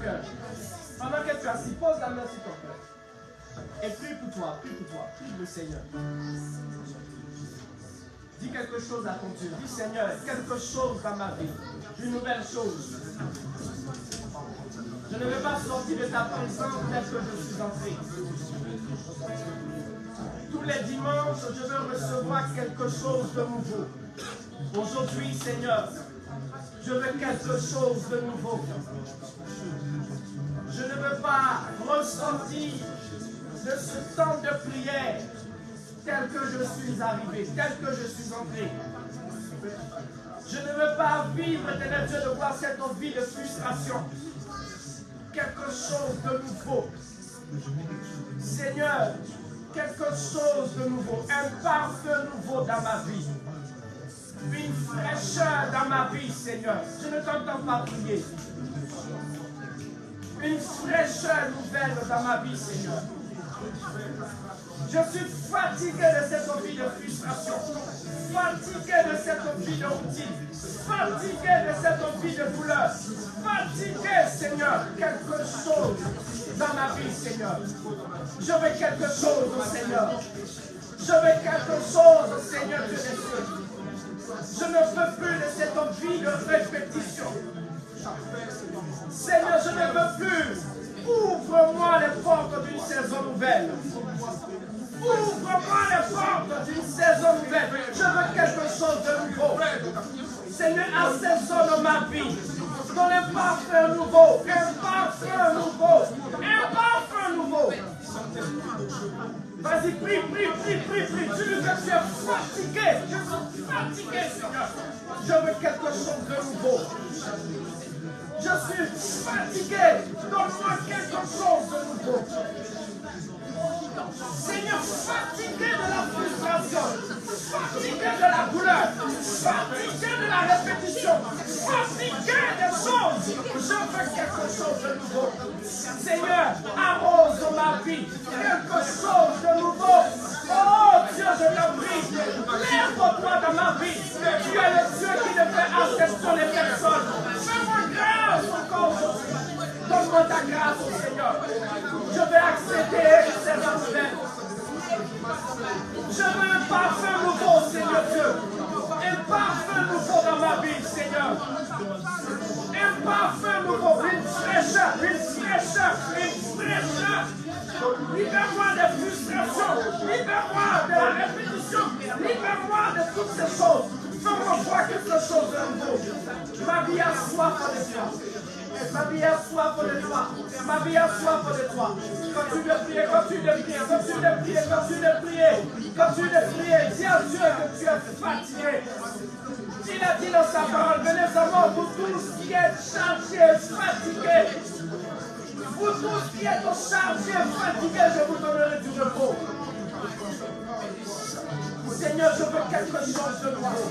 cœur. Pendant que tu as assis, pose la main sur ton cœur. Et prie pour toi, prie pour toi, prie le Seigneur. Dis quelque chose à ton Dieu. Dis Seigneur, quelque chose dans ma vie. Une nouvelle chose. Je ne vais pas sortir de ta présence tel que je suis entré. Tous les dimanches, je veux recevoir quelque chose de nouveau. Aujourd'hui, Seigneur, je veux quelque chose de nouveau. Je ne veux pas ressortir de ce temps de prière tel que je suis arrivé, tel que je suis entré. Je ne veux pas vivre, éternel Dieu, de voir cette vie de frustration. Quelque chose de nouveau. Seigneur, quelque chose de nouveau, un parfum nouveau dans ma vie. Une fraîcheur dans ma vie, Seigneur. Je ne t'entends pas prier. Une fraîcheur nouvelle dans ma vie, Seigneur. Je suis fatigué de cette vie de frustration, fatigué de cette vie de routine, fatigué de cette vie de douleur, fatigué, Seigneur, quelque chose dans ma vie, Seigneur. Je veux quelque chose, Seigneur. Je veux quelque chose, Seigneur Dieu des cieux. Je ne veux plus de cette vie de répétition. Seigneur, je ne veux plus. Ouvre-moi les portes d'une saison nouvelle. Ouvre-moi les portes d'une saison nouvelle. Je veux quelque chose de nouveau. Seigneur, assaisonne ma vie. Dans un parfum nouveau. Un parfum nouveau. Un parfum nouveau. Vas-y, prie, prie, prie, prie, prie. Tu dis que tu es fatigué. Je suis fatigué, Seigneur. Je veux quelque chose de nouveau. Je suis fatigué. Donne-moi quelque chose de nouveau. Seigneur, fatigué de la frustration, fatigué de la douleur, fatigué de la répétition, fatigué des choses. Je veux quelque chose de nouveau. Seigneur, arrose ma vie. Quelque chose de nouveau. Oh Dieu, je te prie. Lève-toi dans ma vie. Tu es le Dieu qui ne fait accepter les personnes. Fais-moi grâce encore aujourd'hui. Donne-moi ta grâce, oh Seigneur. Je vais accéder ces nouvelles. Je veux un parfum nouveau, Seigneur Dieu. Un parfum nouveau dans ma vie, Seigneur. Un parfum nouveau, une fraîcheur, une fraîcheur, une fraîcheur. Libère-moi des frustrations. Libère-moi de la répétition. Libère-moi de toutes ces choses. Fais-moi voir quelque chose de nouveau. Ma vie a soif de toi. Ma vie a soif de toi. Ma vie a soif de toi. Continue de prier, continue de prier, continue de prier, continue de prier. Continue de prier. Dis à Dieu que tu es fatigué. Il a dit dans sa parole, venez à moi, vous tous qui êtes chargés, fatigués. Vous tous qui êtes chargés, fatigués, je vous donnerai du repos. Seigneur, je veux quelque chose de nouveau.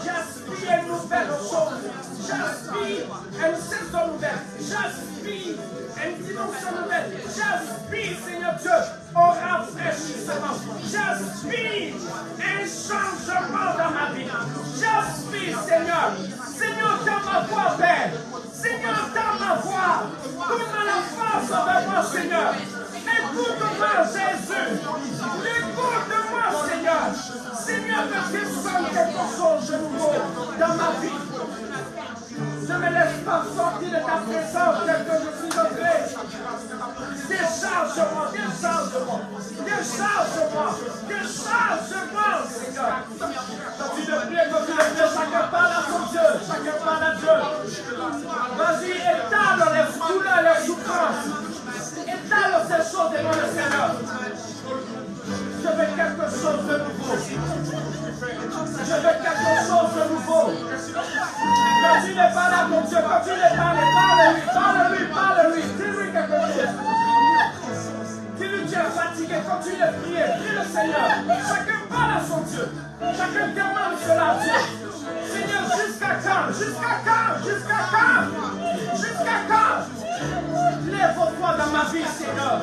J'aspire une nouvelle chose. J'aspire une saison nouvelle. J'aspire une dimension nouvelle. J'aspire, Seigneur Dieu, au rafraîchissement. J'aspire un changement dans ma vie. J'aspire, Seigneur. Seigneur, dans ma voix, Père. Seigneur, dans ma voix. Tourne la face vers moi, Seigneur. Écoute-moi, Jésus. Écoute-moi, Seigneur. Seigneur, que descende quelque chose de nouveau dans ma vie. Je ne me laisse pas sortir de ta présence tel que je suis entré. Décharge-moi, décharge-moi, décharge-moi, décharge-moi, Seigneur. Continue de prier, continue de prier. Chacun parle à son Dieu, chacun parle à Dieu. Vas-y, étale les douleurs, les souffrances. Étale ces choses devant le Seigneur. Je veux quelque chose de nouveau. Je veux quelque chose de nouveau. Continue de parler à mon Dieu. Continue de parler. Parle-lui, parle-lui, parle-lui. Dis-lui quelque chose. Dis-lui tu es fatigué. Continue de prier. Prie le Seigneur. Chacun parle à son Dieu. Chacun demande cela à Dieu. Seigneur, jusqu'à quand? Jusqu'à quand? Jusqu'à quand? Jusqu'à quand? Lève-toi dans ma vie, Seigneur.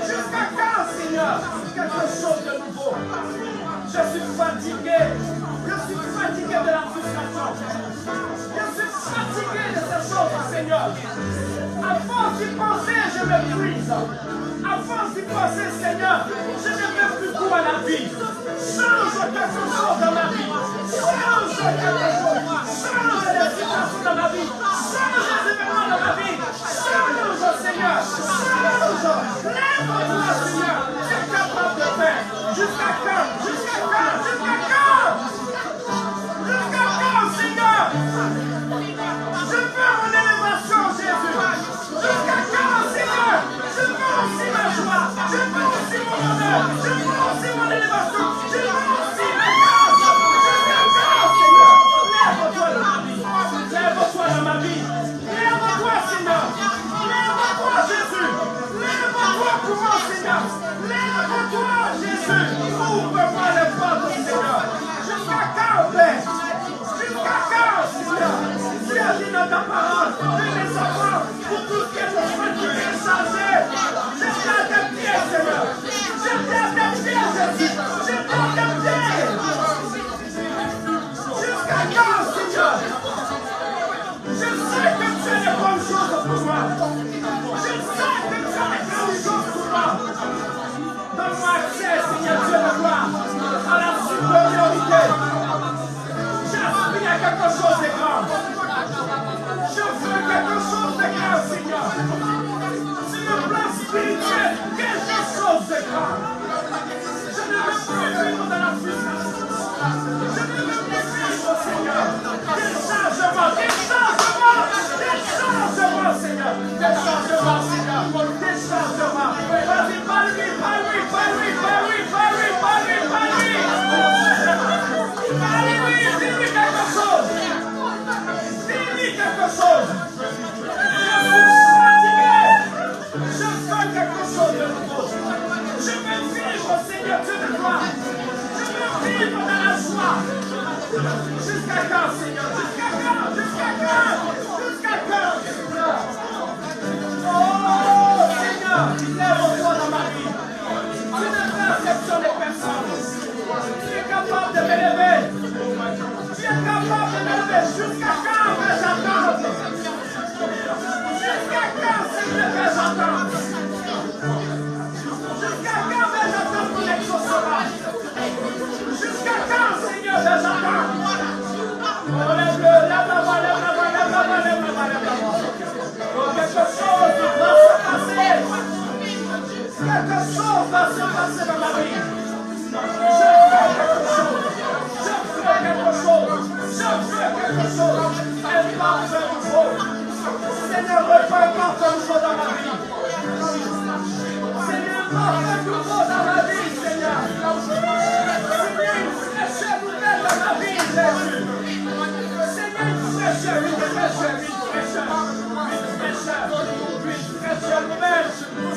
Jusqu'à quand, Seigneur? Quelque chose de nouveau. Je suis fatigué. Je suis fatigué de la frustration. Je suis fatigué de ces choses, Seigneur. Avance d'y passer, Seigneur. Je n'ai même plus goût à la vie. Change quelque chose dans ma vie. Change quelque chose. Change les situations dans ma vie. Change les événements dans ma vie. Change, Seigneur. Change. Lève-toi, Seigneur. Tu es capable de faire. Jusqu'à quand? Jusqu'à quand? Jusqu'à quand? Jusqu'à quand, Seigneur? Je veux mon élévation, Jésus. Jusqu'à quand, Seigneur? Je veux aussi ma joie. Je veux aussi mon honneur. Je veux aussi mon élévation. Je veux aussi ma grâce. Jusqu'à quand, Seigneur? Lève-toi dans ma vie. Lève-toi dans ma vie. Lève-toi, Seigneur. Lève-toi, Jésus. Lève-toi pour moi, Seigneur. Lève-toi, Jésus. Ouvre-moi les portes, Seigneur. Jusqu'à quand, Père? Jusqu'à quand, Seigneur? Tu as dit dans ta parole de les enfants pour tout ce qui est besoin de bien changer. Je viens à tes pieds, Seigneur. Je viens à tes pieds, Jésus. Je viens à tes pieds. Jusqu'à quand, Seigneur? Je sais que tu as les bonnes choses pour moi. Je sais que tu as les grandes choses pour moi. Donne-moi accès, Seigneur Dieu de gloire, à la supériorité. J'aspire à quelque chose de grand. Je veux quelque chose de grand, Seigneur. Sur le plan spirituel, quelque chose de grand. Je ne veux plus vivre dans la frustration. Je ne veux plus vivre, Seigneur. Décharge-moi, décharge-moi, décharge-moi, Seigneur. Décharge-moi, Seigneur. Décharge-moi. Vas-y, parle-lui, parle-lui, parle-lui, parle-lui, parle-lui, parle-lui, parle-lui. Parle-lui, dis-lui quelque chose. Dis-lui quelque chose. Je veux quelque chose de nouveau. Je veux vivre, Seigneur Dieu de gloire. Je veux vivre dans la joie. Jusqu'à quand, Seigneur? Jusqu'à quand? Jusqu'à quand? Jusqu'à quand, Seigneur? Oh, Seigneur, lève-toi dans ma vie. Tu ne fais exception des personnes. Tu es capable de m'élever. Tu es capable de m'élever. Jusqu'à quand vais-je attendre? Jusqu'à quand, Seigneur, vais-je attendre? Jusqu'à quand vais-je attendre mon exaucement? Jusqu'à quand, Seigneur, vais-je attendre? Oh, lève-le, lève-la-voix, lève-la-voix, lève-la-voix, lève-la-voix, lève-la-voix. Oh, quelque chose va se passer. Quelque chose va se passer dans ma vie. Je fais quelque chose. Je fais quelque chose. Je fais quelque chose. Elle part de nouveau. Seigneur, repars de nouveau dans ma vie. Seigneur, part de nouveau dans ma vie, Seigneur. Seigneur, une fraîcheur nouvelle dans ma vie, Jésus. Seigneur, une fraîcheur, une fraîcheur, une fraîcheur. Une fraîcheur, une fraîcheur nouvelle. Une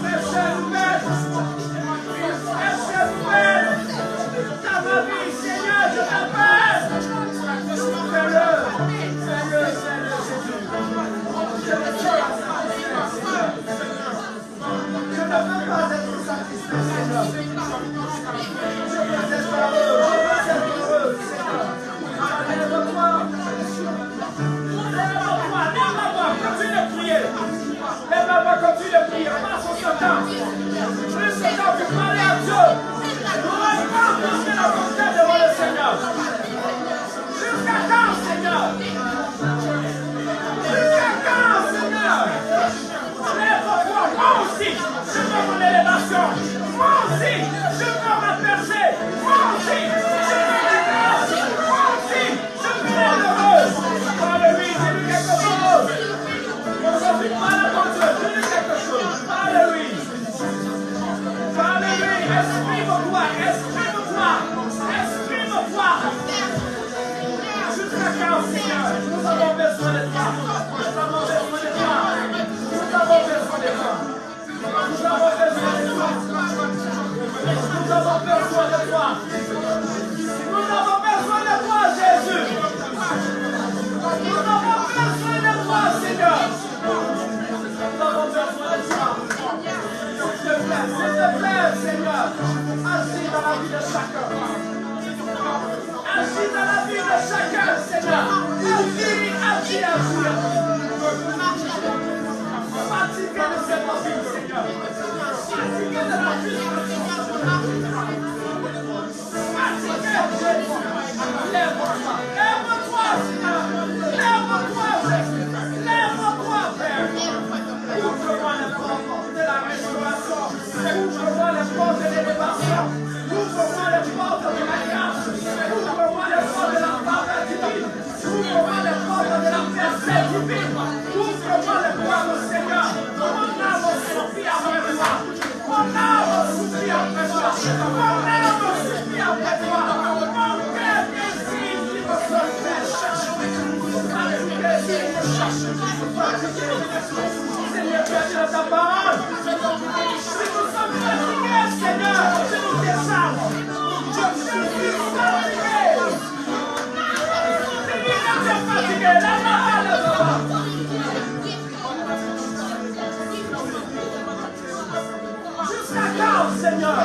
fraîcheur nouvelle. Une fraîcheur nouvelle. Dans ma vie, Seigneur, je t'appelle. Fais-le, fais-le, fais-le, Jésus. Je ne veux pas satisfait, je ne veux pas être satisfait, Seigneur. Je veux être heureux, Seigneur. Lève-toi. Lève-toi, lève-la-voix, continue de prier. Lève-la-voix, continue de prier. Passe au temps. Plus de temps pour parler à Dieu. Nous allons pousser la conquête devant le Seigneur. Jusqu'à quand, Seigneur? Jusqu'à quand, Seigneur? Lève-toi, moi aussi, je veux mon élévation. Moi aussi, je veux ma percée. Moi aussi, je veux la grâce. Moi aussi, je veux être heureuse. Parle-lui, dis-lui quelque chose. Aujourd'hui, parle à ton Dieu, dis-lui quelque chose. Parle-lui. Parle-lui, exprime-toi, exprime-toi. Exprime-toi. Jusqu'à quand, Seigneur? Nous avons besoin de toi. Nous avons besoin de toi. Nous avons besoin de toi. Nous avons besoin de toi. Nous avons besoin de toi. Nous avons besoin de toi, Jésus. Nous avons besoin de toi, Seigneur. Nous avons besoin de toi. S'il te plaît, Seigneur. Agis dans la vie de chacun. Agis dans la vie de chacun, Seigneur. Agis, agis, agis. Fatigué de cette vie, Seigneur. Fatigué de la frustration. Fatigué, Jésus. Lève-toi. Lève-toi, Seigneur. Lève-toi, Jésus. Lève-toi, Père. Ouvre-moi les portes de la restauration. Ouvre-moi les portes de l'élévation. Ouvre-moi les portes de la grâce. Ouvre-moi les portes de la faveur divine. Ouvre-moi les portes de la percée divine. Ouvre-moi les portes, Seigneur. Mon âme soupire après toi. Mon âme soupire après toi. Mon âme soupire après toi. Mon cœur désire qui me sollicite. Seigneur, tu as dit dans ta parole. Si nous sommes fatigués, Seigneur, tu nous décharges. Je suis fatigué. Seigneur, tu es fatigué. Lève-toi. Jusqu'à quand, Seigneur?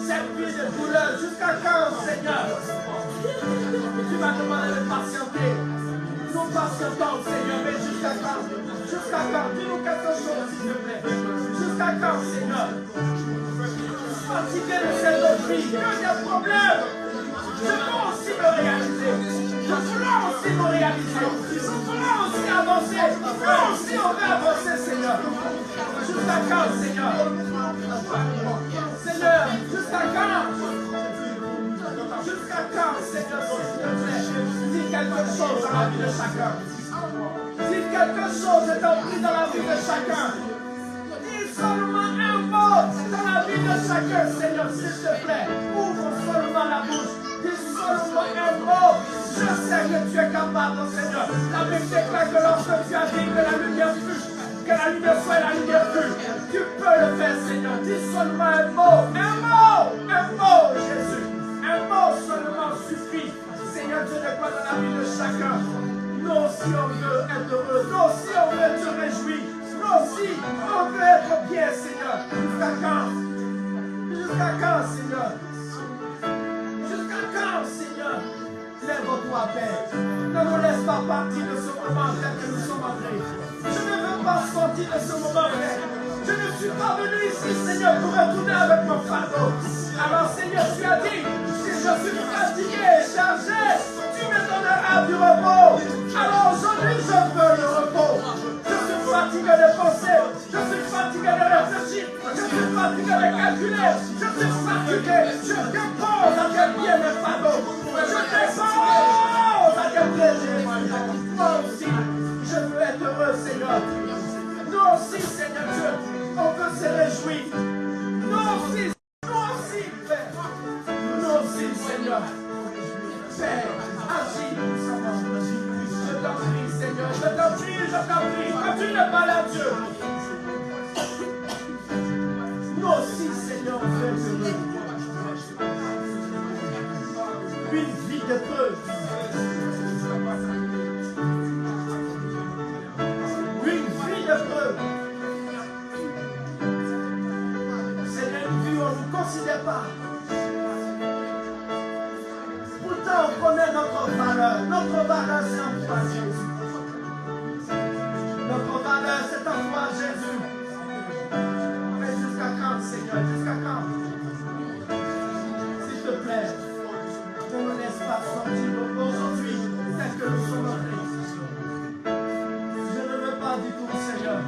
Cette vie de douleur, jusqu'à quand, Seigneur? Tu m'as demandé de patienter. Nous patientons, Seigneur, mais jusqu'à quand? Jusqu'à quand? Dis-nous quelque chose, s'il te plaît. Jusqu'à quand, Seigneur? Fatigué de cette vie, il y a des problèmes. Je veux aussi me réaliser. Je veux aussi me réaliser. Je veux aussi avancer. Je veux aussi avancer, Seigneur. Jusqu'à quand, Seigneur? Seigneur, jusqu'à quand? Jusqu'à quand, Seigneur, s'il te plaît? Dis quelque chose dans la vie de chacun. Dis quelque chose établi dans la vie de chacun. Dis seulement un mot dans la vie de chacun, Seigneur, s'il te plaît. Ouvre seulement la bouche. Dis seulement un mot. Je sais que tu es capable, Seigneur. La Bible déclare que lorsque tu as dit que la lumière fut, que la lumière soit et la lumière fut, tu peux le faire, Seigneur. Dis seulement un mot, Jésus. Un mot seulement suffit. Seigneur, Dieu de quoi dans la vie de chacun. Nous aussi, on veut être heureux. Nous aussi, on veut être réjouis. Nous aussi, on veut être bien, Seigneur. Jusqu'à quand? Jusqu'à quand, Seigneur? Jusqu'à quand, Seigneur? Lève-toi, Père. Ne nous laisse pas partir de ce moment tel que nous sommes entrés. Je ne veux pas sortir de ce moment, Père. Je ne suis pas venu ici, Seigneur, pour retourner avec mon fardeau. Alors, Seigneur, tu as dit, si je suis fatigué et chargé, tu me donneras du repos. Alors aujourd'hui, je veux le repos. Je suis fatigué de penser, je suis fatigué de réfléchir, Je suis fatigué de calculer. Je suis fatigué. Je dépose à quel pied mes fardeaux. Je dépose à quel pied j'ai. Moi aussi, je veux être heureux, Seigneur. Nous aussi, Seigneur Dieu, on veut se réjouir. Nous aussi, Père. Nous aussi, Seigneur. Père, agis puissamment. Je t'en prie, Seigneur. Je t'en prie. Continue par la Dieu. Nous aussi, Seigneur, on veut être heureux. Une vie d'épreuve. Une vie d'épreuve. Seigneur, une vie où on ne nous considère pas. Pourtant, on connaît notre valeur. Notre valeur, c'est en toi, Jésus. Notre valeur, c'est en toi, Jésus. Mais jusqu'à quand, Seigneur? Jusqu'à quand? S'il te plaît, ne nous laisse pas sortir aujourd'hui tel que nous sommes entrés. Je ne veux pas du tout, Seigneur.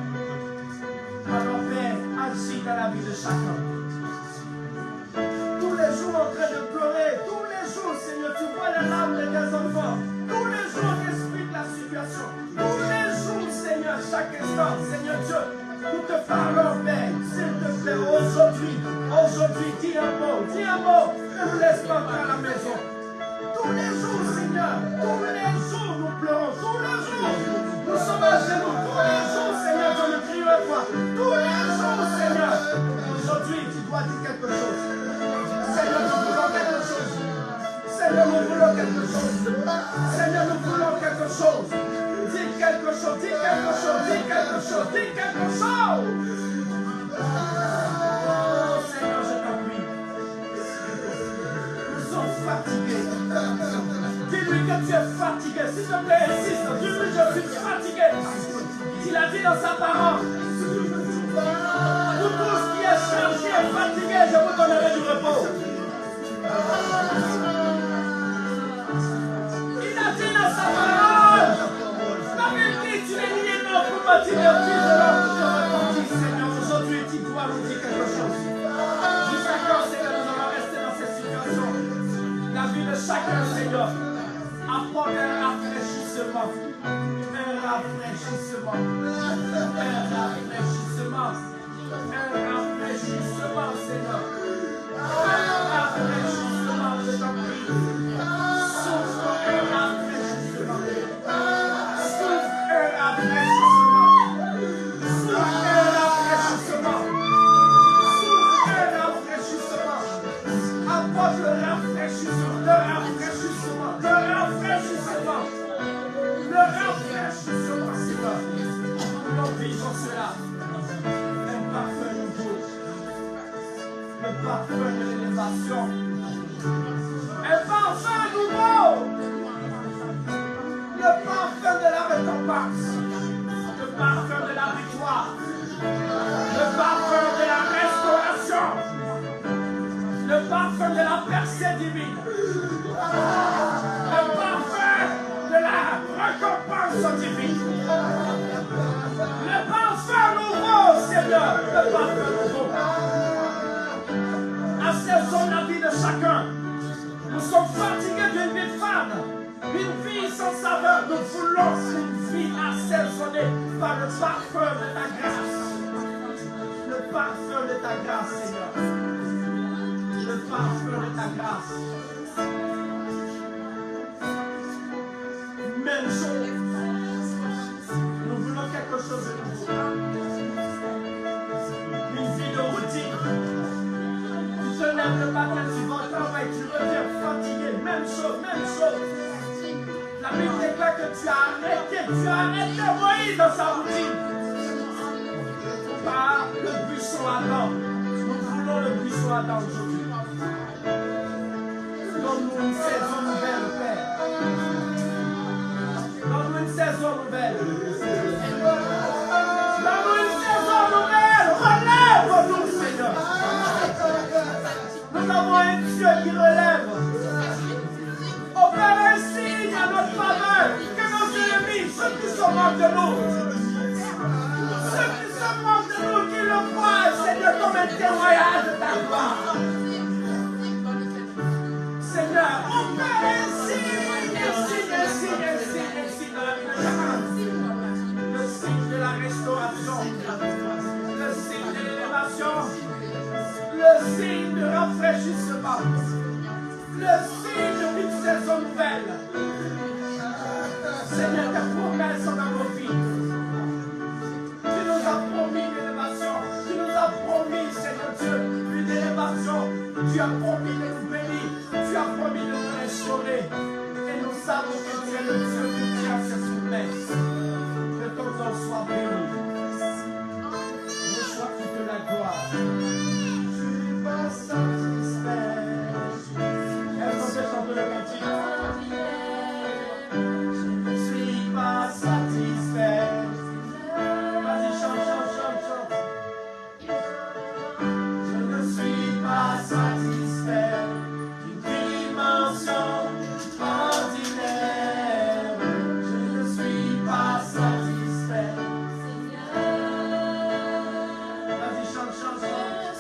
Alors, Père, agis dans la vie de chacun. Tous les jours en train de pleurer, tous les jours, Seigneur, tu vois les larmes de tes enfants. Tous les jours, tu expliques la situation. Tous les jours, Seigneur, chaque instant, Seigneur Dieu, nous te parlons, Père. S'il te plaît, aujourd'hui, dis un mot. Ne nous laisse pas entrer à la maison. Tous les jours, Seigneur, tous les jours, nous pleurons. Tous les jours, nous sommes à genoux. Tous les jours, Seigneur, Dieu, nous crions à toi. Tous les jours, Seigneur. Aujourd'hui, tu dois dire quelque chose. Seigneur, nous voulons quelque chose. Seigneur, nous voulons quelque chose. Seigneur, nous voulons quelque chose. Dis quelque chose, dis quelque chose, dis quelque chose, dis quelque chose. Oh, Seigneur, je t'en prie. Nous sommes fatigués. Dis-lui que tu es fatigué. S'il te plaît, insiste. Dis-lui, je suis fatigué. Il a dit dans sa parole. Pour tout ce qui est chargé et fatigué, je vous donnerai du repos. Il a dit dans sa parole, la Bible dit, tu es lié non pour me divertir de l'homme pour te repentir, Seigneur. Aujourd'hui, tu dois nous dire quelque chose. Jusqu'à quand, Seigneur, nous allons rester dans cette situation? La vie de chacun, Seigneur, apporte un rafraîchissement. Un rafraîchissement. Un rafraîchissement. Un rafraîchissement, Seigneur. Un rafraîchissement, je t'en prie. Souffre un rafraîchissement. Souffre un rafraîchissement. Souffre un rafraîchissement. Souffre un rafraîchissement. Apporte le rafraîchissement. Le rafraîchissement. Le rafraîchissement. Le rafraîchissement, Seigneur. Nous vivons cela. Un parfum nouveau. Le parfum de l'élévation. Un parfum nouveau. Le parfum de la récompense. Le parfum de la victoire. Le parfum de la restauration. Le parfum de la percée divine. Le parfum de la récompense divine. Le parfum nouveau, Seigneur. Le parfum nouveau. Assaisonne la vie de chacun. Nous sommes fatigués d'une vie fade, une vie sans saveur. Nous voulons une vie assaisonnée par le parfum de ta grâce. Le parfum de ta grâce, Seigneur. Le parfum de ta grâce. Même chose. Nous voulons quelque chose de nouveau. Une vie de routine. Tu te lèves le matin, tu vas au travail, tu reviens fatigué. Même chose, même chose. La Bible déclare que tu as arrêté Moïse dans sa routine. Par le buisson Adam. Nous voulons le buisson Adam aujourd'hui. Donne-nous une saison nouvelle, Père. Donne-nous une saison nouvelle. Donne-nous une saison nouvelle. Relève-nous, Seigneur. Nous avons un Dieu qui relève. Opère un signe à notre faveur. Que nos ennemis, ceux qui se moquent de nous, qui le voient, Seigneur, comme un Seigneur. Le signe d'une saison nouvelle. Seigneur, tes promesses sont dans nos vies. Tu nous as promis une élévation. Tu nous as promis, Seigneur Dieu, une élévation. Tu as promis de nous bénir. Tu as promis de nous restaurer. Et nous savons que tu es le Dieu qui tient ses promesses. Que ton nom soit béni. Reçois toute la gloire. Je suis pas satisfait. Est-ce qu'on peut chanter le cantique? Je suis pas satisfait. Vas-y, chante, chante, chante, chante. Je ne suis pas satisfait d'une dimension ordinaire. Je ne suis pas satisfait. Vas-y, chante, chante, chante.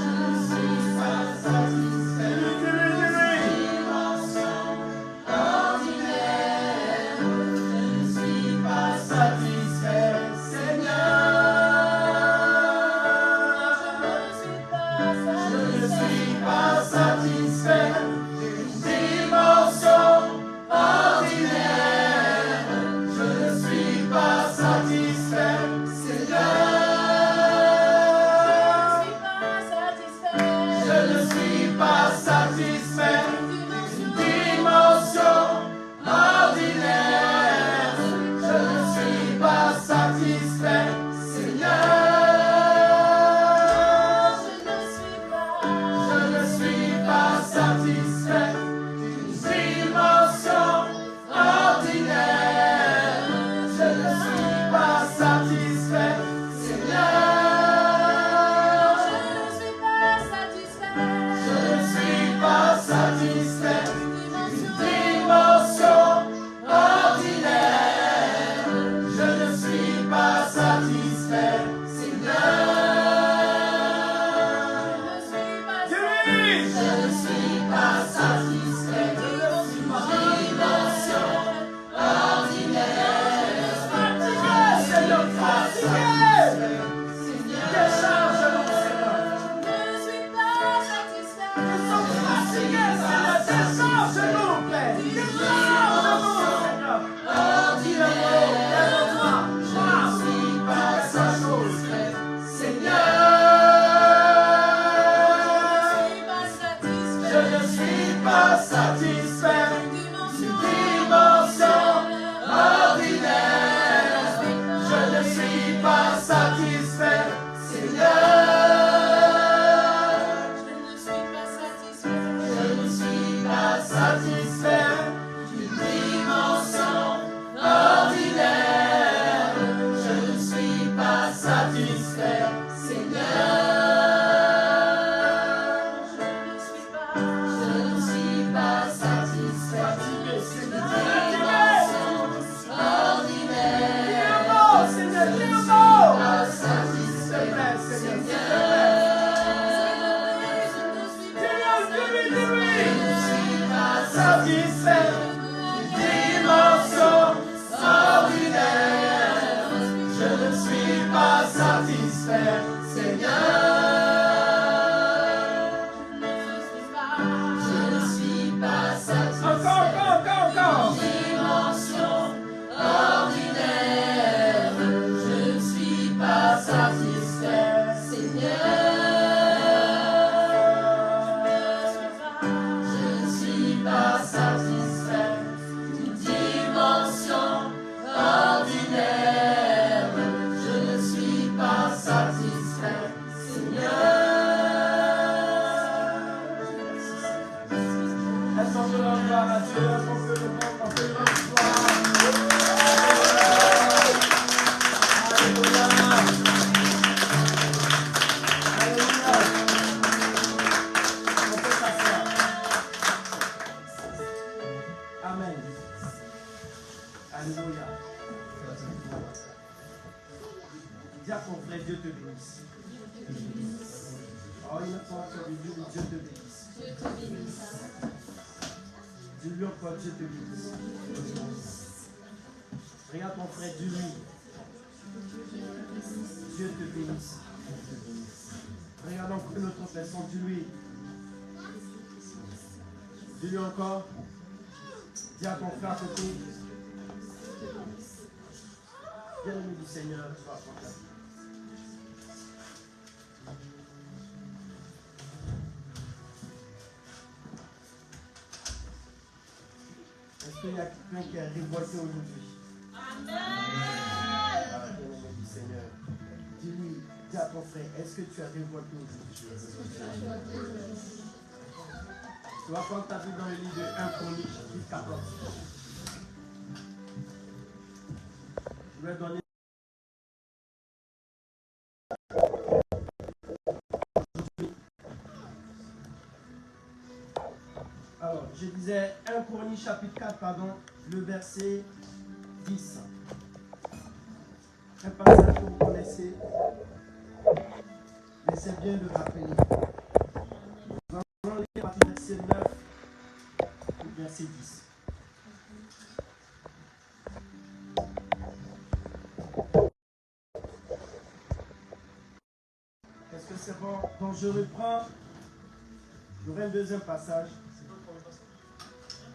Je ne suis pas satisfait d'une dimension ordinaire. Je ne suis pas satisfait, Seigneur. Je ne suis pas satisfait d'une dimension ordinaire. Je ne suis pas satisfait, Seigneur. Je ne suis pas satisfait d'une dimension ordinaire. Je ne suis pas satisfait, Seigneur. Je ne suis pas satisfait d'une dimension ordinaire. Je ne suis pas satisfait, Seigneur. Je ne suis pas satisfait d'une dimension ordinaire. Je ne suis pas satisfait, Seigneur. Je ne suis pas satisfait d'une dimension ordinaire. Fatigué, Seigneur, fatigué. Décharge-nous, Seigneur. Nous sommes fatigués, Seigneur. Décharge-nous, Père. Décharge-nous, Seigneur. Ordinaire. Lève-toi. Je ne suis pas satisfait, Seigneur. Je ne suis pas satisfait d'une dimension ordinaire. Je ne suis pas satisfait, Seigneur. Je ne suis pas satisfait d'une dimension ordinaire. Je ne suis pas satisfait, Seigneur. Je ne suis pas satisfait d'une dimension ordinaire. Seigneur, je ne suis pas satisfait, Seigneur. Satisfait d'une dimension ordinaire. Je ne suis pas satisfait, Seigneur. Je ne suis pas satisfait. Encore. Dimension ordinaire. Je ne suis pas satisfait, Seigneur. Je ne suis pas satisfait d'une dimension ordinaire. Je ne suis pas satisfait, Seigneur. Est-ce qu'on peut rendre gloire à Dieu? Est-ce qu'on peut le rendre gloire? Alléluia. Alléluia. On peut s'asseoir. Amen. Alléluia. Dis à ton frère, Dieu te bénisse. Oh, il a pas sur lui, Dieu te bénisse. Dis-lui encore, Dieu te bénisse. Regarde ton frère, dis-lui. Dieu te bénisse. Regarde encore une autre personne, dis-lui. Dis-lui encore. Dis à ton frère à côté. Bien-aimé du Seigneur, sois content. Est-ce qu'il y a quelqu'un qui est révolté aujourd'hui? Amen. Bien-aimé du Seigneur. Dis-lui, dis à ton frère, est-ce que tu as révolté aujourd'hui? Tu vas prendre ta Bible dans le livre de 1 Chroniques, chapitre 14. Je vais donner. Alors, je disais 1 Chroniques, chapitre 4, pardon, le verset 10. Un passage que vous connaissez, mais c'est bien de rappeler. Nous allons lire à partir du verset 9 au verset 10. Est-ce que c'est bon? Donc je reprends le 22e passage.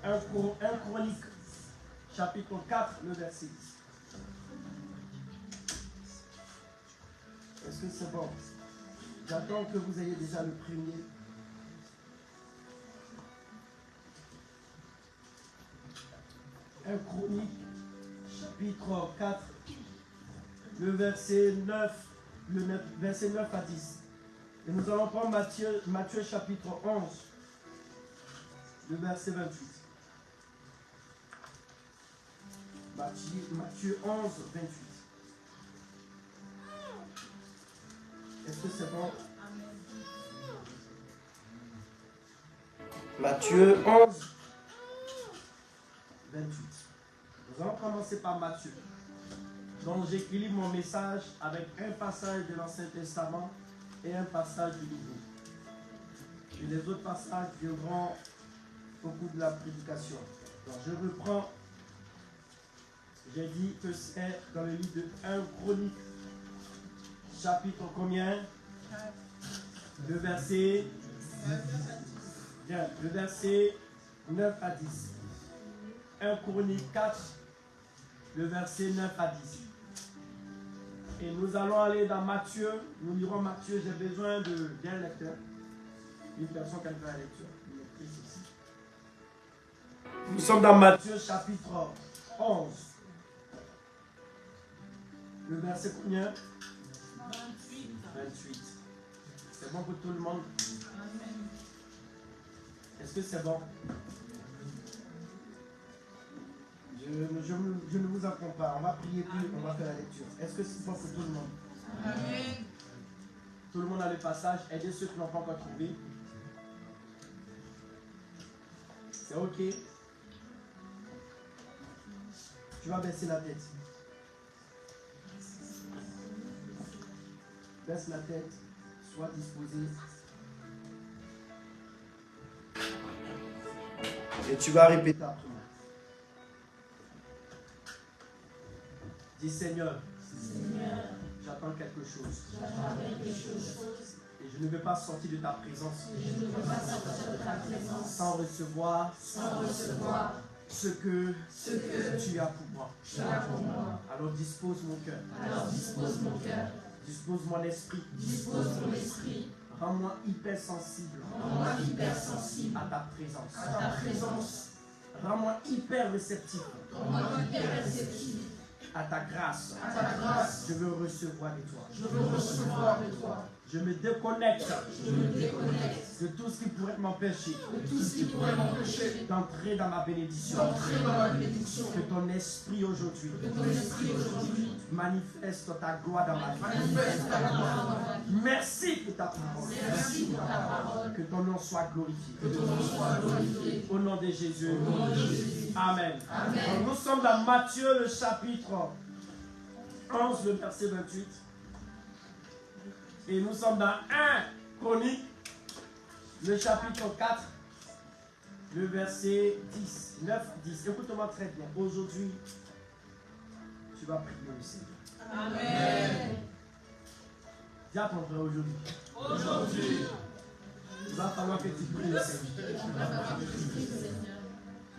1 Chronique, chapitre 4, le verset 10. Est-ce que c'est bon? J'attends que vous ayez déjà le premier. Un Chronique, chapitre 4, le verset 9, verset 9 à 10. Et nous allons prendre Matthieu chapitre 11, le verset 28. Matthieu 11, 28. Est-ce que c'est bon? Matthieu 11, 28. Nous allons commencer par Matthieu. Donc j'équilibre mon message avec un passage de l'Ancien Testament et un passage du Nouveau. Et les autres passages viendront au cours de la prédication. Donc je reprends. J'ai dit que c'est dans le livre de 1 Chronique, chapitre combien? Le verset 9 à 10. 1 Chronique 4, le verset 9 à 10. Et nous allons aller dans Matthieu. Nous lirons Matthieu. J'ai besoin d'un lecteur. Une personne qui a fait la lecture. Une lectrice ici. Nous sommes dans Matthieu chapitre 11. Le verset combien? 28. C'est bon pour tout le monde? Amen. Est-ce que c'est bon? Je ne vous apprends pas. On va prier puis on va faire la lecture. Est-ce que c'est bon pour tout le monde? Amen. Tout le monde a le passage. Aidez ceux qui n'ont pas encore trouvé. C'est ok. Tu vas baisser la tête. Baisse la tête. Sois disposé. Et tu vas répéter après moi. Dis Seigneur, j'attends quelque chose. Et je ne veux pas sortir de ta présence sans recevoir ce que tu as pour moi. Alors dispose mon cœur. Dispose mon esprit. Rends-moi hypersensible à ta présence. Rends-moi hyper réceptif à ta grâce. Je veux recevoir de toi. Je me déconnecte de tout ce qui pourrait m'empêcher d'entrer dans ma bénédiction. Que ton esprit aujourd'hui manifeste ta gloire dans ma vie. Merci pour ta parole. Que ton nom soit glorifié. Au nom de Jésus. Amen. Donc, nous sommes dans Matthieu, le chapitre 11, le verset 28. Et nous sommes dans 1 Chronique, le chapitre 4, le verset 10, 9, 10. Écoute-moi très bien. Aujourd'hui, tu vas prier le Seigneur. Amen. Dis à ton frère aujourd'hui. Il va falloir que tu pries le Seigneur.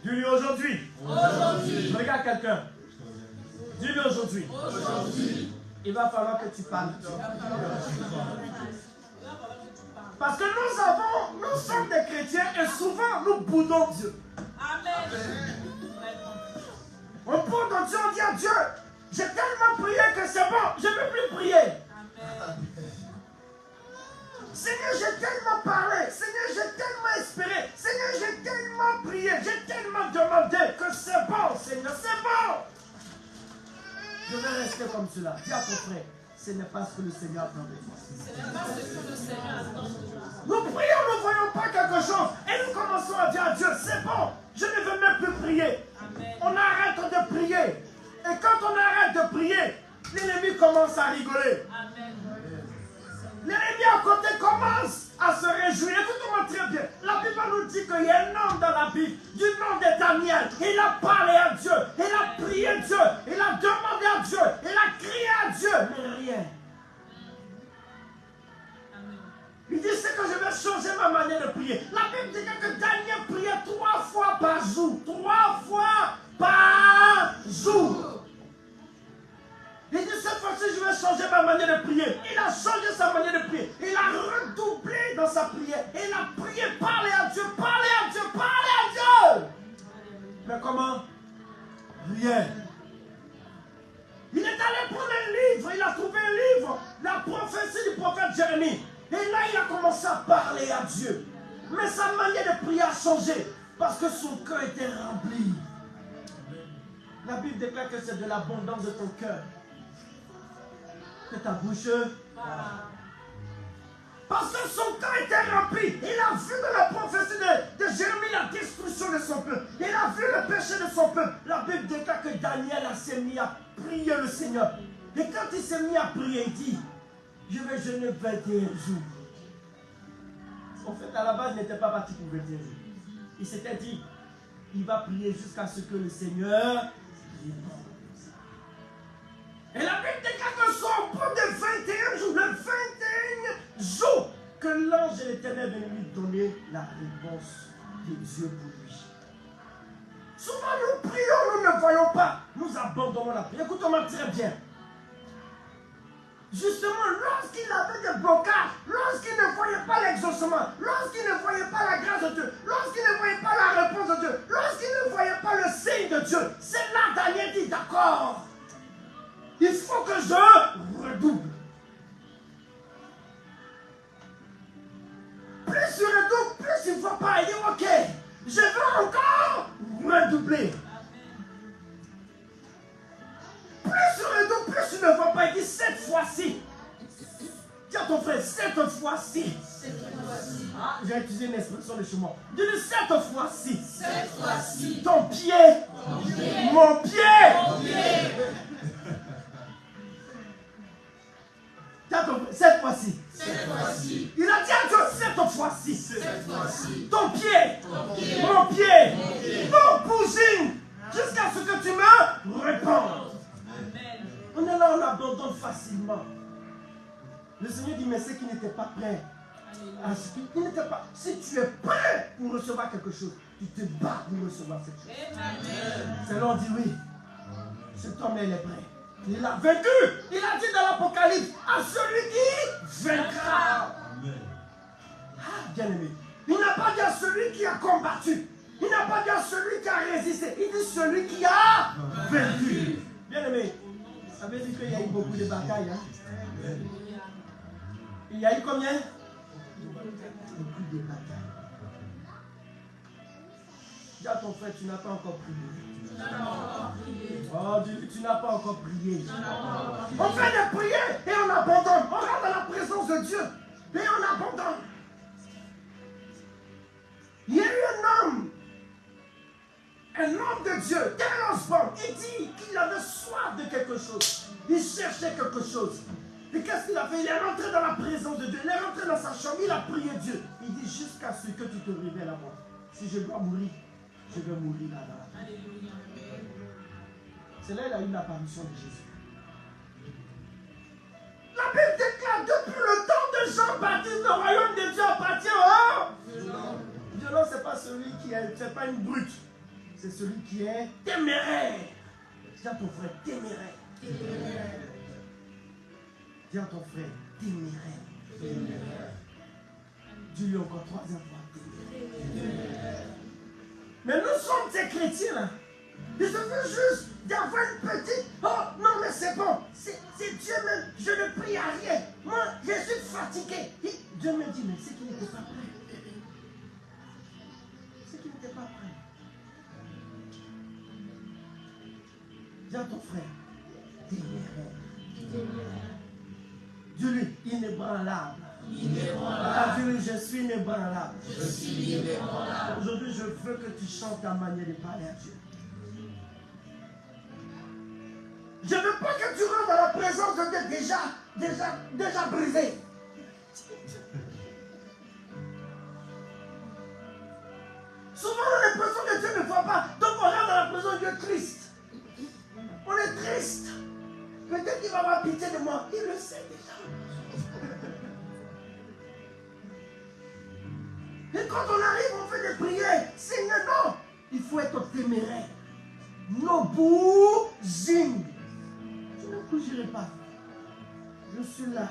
Dis-lui aujourd'hui. Regarde quelqu'un. Dis-lui aujourd'hui. Il va falloir que tu parles. Parce que nous sommes des chrétiens et souvent nous boudons Dieu. Amen. On boude dans Dieu, on dit à Dieu, j'ai tellement prié que c'est bon, je ne veux plus prier. Amen. Seigneur, j'ai tellement parlé, Seigneur, j'ai tellement espéré, Seigneur, j'ai tellement prié, j'ai tellement demandé que c'est bon, Seigneur, c'est bon. Je vais rester comme cela. Dis à ton frère, ce n'est pas ce que le Seigneur attend de toi. Ce n'est pas ce que le Seigneur attend de toi. Nous prions, nous ne voyons pas quelque chose et nous commençons à dire à Dieu, c'est bon, je ne veux même plus prier. Amen. On arrête de prier. Et quand on arrête de prier, l'ennemi commence à rigoler. Amen. L'ennemi à côté commence à se réjouir. Écoutez-moi très bien. La Bible nous dit qu'il y a un homme dans la Bible, du nom de Daniel. Il a parlé à Dieu. Il a prié Dieu. Il a demandé à Dieu. Il a crié à Dieu. Mais rien. Amen. Il dit, c'est que je vais changer ma manière de prier. La Bible dit que Daniel priait 3 fois par jour. 3 fois par jour. Il dit, cette fois-ci, je vais changer ma manière de prier. Il a changé sa manière de prier. Il a redoublé dans sa prière. Il a prié, parlez à Dieu, parlez à Dieu, parlez à Dieu. Mais comment? Rien. Il est allé prendre un livre. Il a trouvé un livre. La prophétie du prophète Jérémie. Et là, il a commencé à parler à Dieu. Mais sa manière de prier a changé. Parce que son cœur était rempli. La Bible déclare que c'est de l'abondance de ton cœur que ta bouche. Parce que son cœur était rempli. Il a vu de la prophétie de Jérémie la destruction de son peuple. Il a vu le péché de son peuple. La Bible déclare que Daniel s'est mis à prier le Seigneur. Et quand il s'est mis à prier, il dit, je vais jeûner 21 jours. En fait, à la base, il n'était pas parti pour 21 jours. Il s'était dit, il va prier jusqu'à ce que le Seigneur réponde. Et la Bible déclare que soit au bout de 21 jours, le 21 jour, que l'ange de l'Éternel venait lui donner la réponse de Dieu pour lui. Souvent nous prions, nous ne voyons pas. Nous abandonnons la prière. Écoutez-moi très bien. Justement, lorsqu'il avait des blocages, lorsqu'il ne voyait pas l'exaucement, lorsqu'il ne voyait pas la grâce de Dieu, lorsqu'il ne voyait pas la réponse de Dieu, lorsqu'il ne voyait pas le signe de Dieu, c'est là Daniel dit, d'accord, il faut que je redouble. Plus il redouble, plus il ne voit pas. Il dit, ok, je veux encore redoubler. Plus il redouble, plus il ne voit pas. Il dit, cette fois-ci. Dis à ton frère, cette fois-ci. Ah, j'ai utilisé une expression de chez moi. Dis-lui, cette fois-ci. Cette fois-ci. Ton pied. Mon pied. Cette fois-ci. Il a dit à Dieu, cette fois-ci. Ton pied. Mon pied. Non, bougine. Jusqu'à ce que tu me répondes. On est là, on abandonne facilement. Le Seigneur dit, mais ceux qui n'étaient pas prêts, si tu es prêt pour recevoir quelque chose, tu te bats pour recevoir cette chose. C'est là on dit oui. Cet homme, il est prêt. Il a vaincu. Il a dit dans l'Apocalypse, à celui qui vaincra. Ah, bien aimé. Il n'a pas dit à celui qui a combattu. Il n'a pas dit à celui qui a résisté. Il dit celui qui a vaincu. Bien aimé. Ça veut dire qu'il y a eu beaucoup de batailles. Hein? Il y a eu combien? Beaucoup de batailles. Dis à ton frère, tu n'as pas encore prié. Oh, tu n'as pas encore prié. On fait des prières et on abandonne. On rentre dans la présence de Dieu et on abandonne. Il y a eu un homme de Dieu, Tel Osborne, il dit qu'il avait soif de quelque chose. Il cherchait quelque chose. Et qu'est-ce qu'il a fait? Il est rentré dans la présence de Dieu. Il est rentré dans sa chambre, il a prié Dieu. Il dit jusqu'à ce que tu te révèles à moi. Si je dois mourir, je vais mourir là-bas. C'est là qu'il a eu l'apparition de Jésus. La Bible déclare depuis le temps de Jean-Baptiste, le royaume de Dieu appartient aux celui qui est, c'est pas une brute, c'est celui qui est téméraire. Dis à ton frère, téméraire. Dis à ton frère, téméraire. Dis-lui encore 3e fois, téméraire. Mais nous sommes ces chrétiens là. Il suffit juste d'avoir une petite. Oh non, mais c'est bon. C'est Dieu même. Je ne prie à rien. Moi, je suis fatigué. Dieu me dit, mais c'est qu'il n'était pas prêt. C'est qu'il n'était pas prêt. Dis à ton frère, téméraire. Dis-lui, inébranlable. Dis-lui, je suis inébranlable. Aujourd'hui, je veux que tu chantes ta manière de parler à Dieu. Je ne veux pas que tu rentres dans la présence de Dieu déjà brisé. Souvent, on a l'impression que Dieu ne voit pas. Donc, on rentre dans la présence de Dieu triste. On est triste. Peut-être qu'il va avoir pitié de moi. Il le sait déjà. Et quand on arrive, on fait des prières. Seigneur, non. Il faut être téméraire. No bouging. Je ne bougerai pas. Je suis là.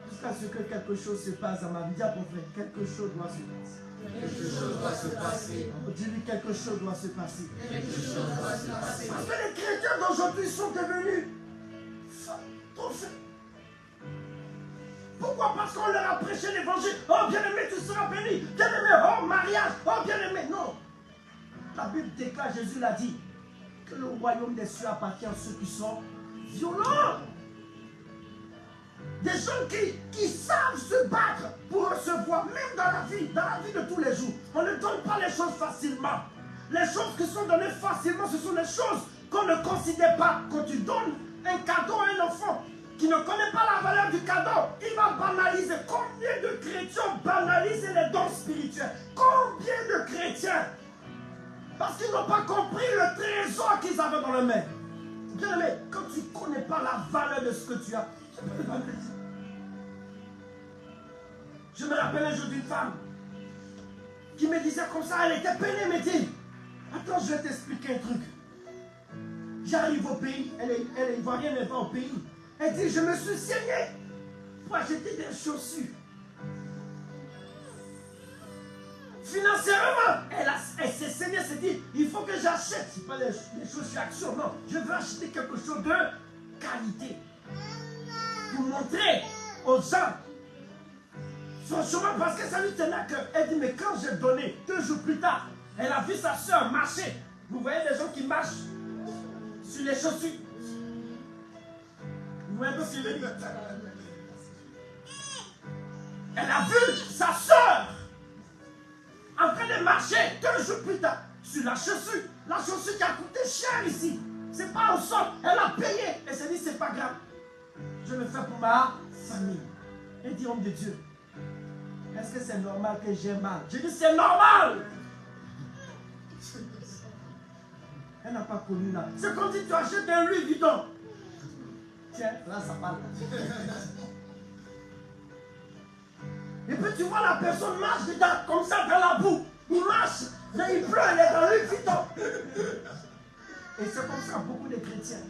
Jusqu'à ce que quelque chose se passe dans ma vie. Dis à ton frère, quelque chose doit se passer. Quelque chose doit se passer. Dis-lui, quelque chose doit se passer. Quelque chose doit se passer. Parce que les chrétiens d'aujourd'hui sont devenus trop faits. Pourquoi? Parce qu'on leur a prêché l'évangile. Oh, bien-aimé, tu seras béni. Bien-aimé, oh, mariage. Oh, bien-aimé. Non. La Bible déclare, Jésus l'a dit, que le royaume des cieux appartient à ceux qui sont violents. Des gens qui savent se battre pour recevoir, même dans la vie de tous les jours. On ne donne pas les choses facilement. Les choses qui sont données facilement, ce sont les choses qu'on ne considère pas. Quand tu donnes un cadeau à un enfant qui ne connaît pas la valeur du cadeau, il va banaliser. Combien de chrétiens banalisent les dons spirituels? Combien de chrétiens? Parce qu'ils n'ont pas compris le trésor qu'ils avaient dans les mains. Bien aimé, quand tu ne connais pas la valeur de ce que tu as, tu ne peux pas le dire. Je me rappelle un jour d'une femme qui me disait comme ça, elle était peinée, elle me dit, attends, je vais t'expliquer un truc. J'arrive au pays, elle est ivoirienne, elle va au pays. Elle dit, je me suis saignée pour acheter des chaussures. Financièrement, elle s'est saignée, elle s'est dit, il faut que j'achète, c'est pas les chaussures action, non, je veux acheter quelque chose de qualité. Pour montrer aux gens. Franchement, parce que ça lui tenait à cœur. Elle dit, mais quand j'ai donné, 2 jours plus tard, elle a vu sa soeur marcher. Vous voyez les gens qui marchent sur les chaussures. Vous voyez un peu ce que je veux dire? Elle a vu sa soeur en train de marcher 2 jours plus tard sur la chaussure. La chaussure qui a coûté cher ici. C'est pas au sol. Elle a payé. Elle s'est dit, c'est pas grave. Je le fais pour ma famille. Elle dit, homme de Dieu, est-ce que c'est normal que j'ai mal? Je dis, c'est normal. Elle n'a pas connu là. C'est comme si tu achètes un Louis Vuitton. Tiens, là ça parle. Et puis tu vois la personne marche dedans, comme ça dans la boue. Il marche, mais il pleut, elle est dans Louis Vuitton. Et c'est comme ça beaucoup de chrétiens.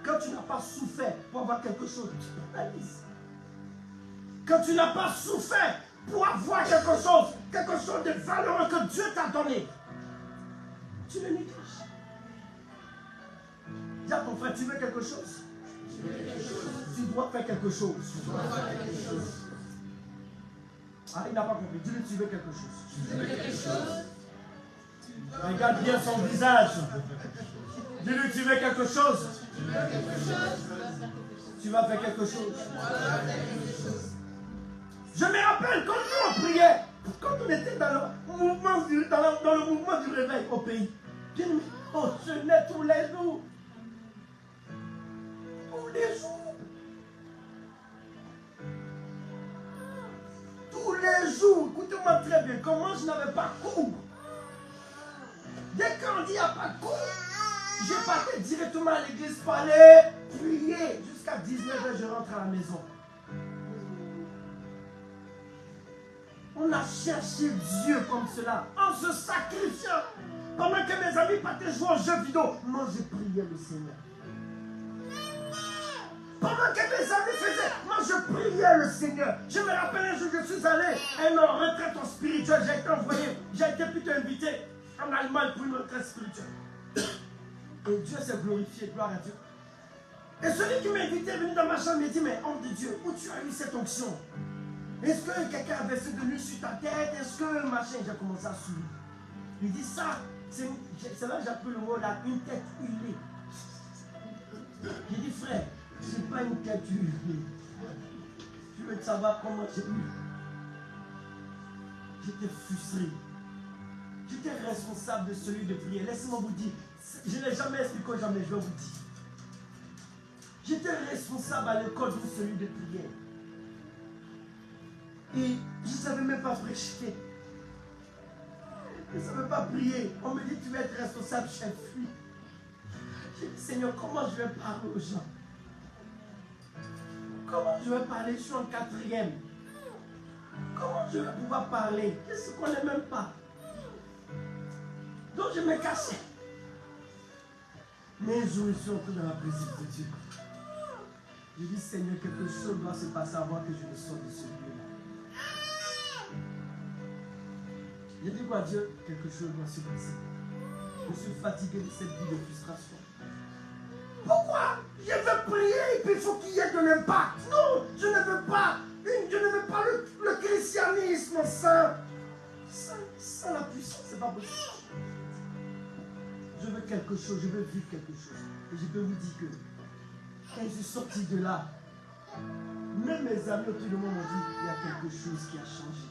Quand tu n'as pas souffert pour avoir quelque chose, tu pénalises. Quand tu n'as pas souffert pour avoir quelque chose de valeureux que Dieu t'a donné, tu le négliges. Dis à ton frère, tu veux quelque chose? Tu dois faire quelque chose. Ah, il n'a pas compris. Dis-lui, tu veux quelque chose. Regarde bien son visage. Dis-lui, tu veux quelque chose. Tu vas faire quelque chose. Je me rappelle quand nous on priait, quand on était dans le mouvement du réveil au pays. On jeûnait tous les jours. Tous les jours. Tous les jours. Écoutez-moi très bien. Comment je n'avais pas cours. Dès qu'on dit il n'y a pas de cours, je partais directement à l'église pour aller prier. Jusqu'à 19h, je rentre à la maison. On On a cherché Dieu comme cela, en se sacrifiant. Pendant que mes amis partaient jouer aux jeux vidéo, moi je priais le Seigneur. Pendant que mes amis faisaient, moi je priais le Seigneur. Je me rappelle un jour, je suis allé à une retraite spirituelle. J'ai été envoyé, j'ai été plutôt invité en Allemagne pour une retraite spirituelle. Et Dieu s'est glorifié, gloire à Dieu. Et celui qui m'a invité est venu dans ma chambre et m'a dit, mais homme de Dieu, où tu as eu cette onction? Est-ce que quelqu'un a versé de l'huile sur ta tête? Est-ce que machin? J'ai commencé à sourire. Il dit ça, c'est là que j'appelle le mot là, une tête huilée. J'ai dit, frère, c'est pas une tête huilée. Tu veux savoir comment j'ai eu? J'étais frustré. J'étais responsable de celui de prière. Laissez-moi vous dire, je ne l'ai jamais expliqué, jamais je vais vous dire. J'étais responsable à l'école de celui de prière. Et je ne savais même pas prêcher. Je ne savais pas prier. On me dit, tu vas être responsable, j'ai fui. J'ai dit, Seigneur, comment je vais parler aux gens? Comment je vais parler? Je suis en 4e. Comment je vais pouvoir parler? Qu'est-ce qu'on n'est même pas? Donc je me cachais. Mais un jour, je suis entré dans la présence de Dieu. Je dis, Seigneur, quelque chose doit se passer avant que je ne sorte de ce lieu-là. J'ai dit quoi à Dieu? Quelque chose doit se passer. Je suis fatigué de cette vie de frustration. Pourquoi? Je veux prier et puis il faut qu'il y ait de l'impact. Non, je ne veux pas. Je ne veux pas le christianisme sans la puissance. C'est pas possible. Je veux quelque chose, je veux vivre quelque chose. Et je peux vous dire que quand je suis sorti de là, même mes amis autour de moi m'ont dit, il y a quelque chose qui a changé.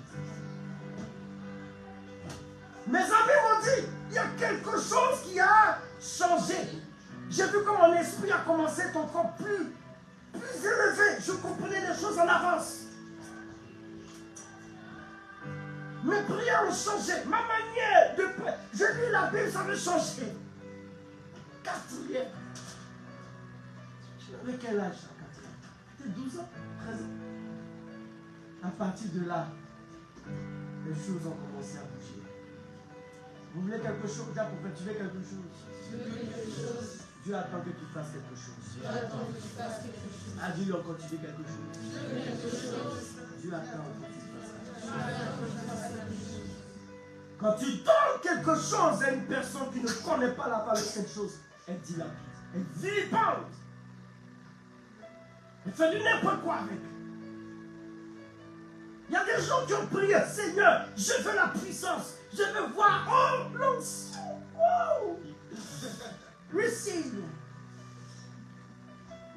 Mes amis m'ont dit, il y a quelque chose qui a changé. J'ai vu que mon esprit a commencé à être encore plus élevé. Je comprenais les choses en avance. Mes prières ont changé. Ma manière de prier. Je lis la Bible, ça veut changer. 4e. Tu avais quel âge à 4e? C'était 12 ans, 13 ans. À partir de là, les choses ont commencé à bouger. Vous voulez quelque chose? Déjà pour faire, tu veux quelque chose? Dieu attend que tu fasses quelque chose. Ah, Dieu encore, tu veux quelque chose? Dieu attend que tu fasses quelque chose. Quand tu donnes quelque chose à une personne qui ne connaît pas la valeur de cette chose, elle dit la vie. Elle vilipende. Elle fait du n'importe quoi avec. Il y a des gens qui ont prié, Seigneur, je veux la puissance. Je veux voir, oh, l'onction. Wow. Receive.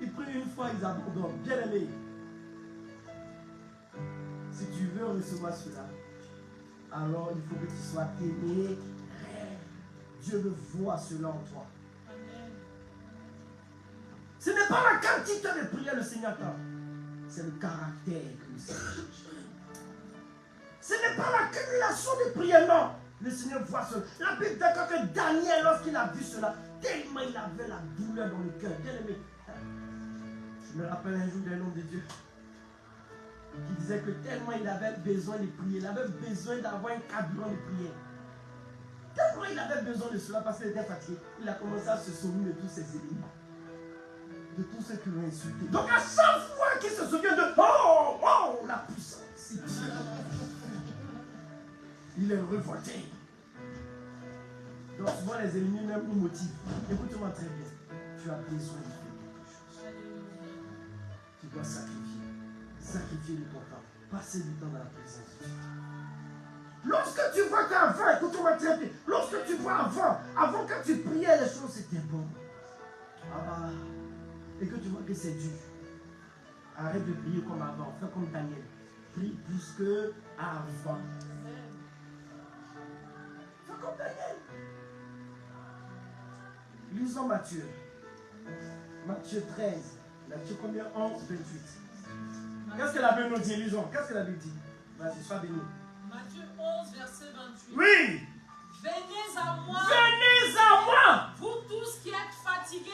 Ils prient une fois, ils abandonnent. Bien aimé. Si tu veux recevoir cela, alors il faut que tu sois aimé. Dieu veut voir cela en toi. Ce n'est pas la quantité de prière le Seigneur attend. C'est le caractère que le Seigneur cherche. Ce n'est pas l'accumulation de prières, non. Le Seigneur voit cela. La Bible dit que Daniel, lorsqu'il a vu cela, tellement il avait la douleur dans le cœur. Bien aimé. Je me rappelle un jour d'un homme de Dieu qui disait que tellement il avait besoin de prier, il avait besoin d'avoir un carburant de prière. Tellement il avait besoin de cela parce qu'il était fatigué, il a commencé à se souvenir de tous ses ennemis, de tous ceux qui l'ont insulté. Donc à chaque fois qu'il se souvient de oh, la puissance, il est révolté. Donc souvent les ennemis même nous motivent. Écoute-moi très bien, tu as besoin de faire quelque chose. Tu dois sacrifier du temps, passer du temps dans la présence de Dieu. Lorsque tu vois qu'avant, écoute-moi très bien, lorsque tu vois avant que tu priais, les choses étaient bonnes. Et que tu vois que c'est dur. Arrête de prier comme avant, fais comme Daniel. Prie plus que avant. Fais comme Daniel. Lisons Matthieu. Matthieu 13. Matthieu combien? 11, 28. Qu'est-ce que la Bible nous dit? Lisons. Qu'est-ce que la Bible dit? Vas-y, sois béni. Matthieu 11, verset 28. Oui. Venez à moi. Venez à moi. Vous tous qui êtes fatigués et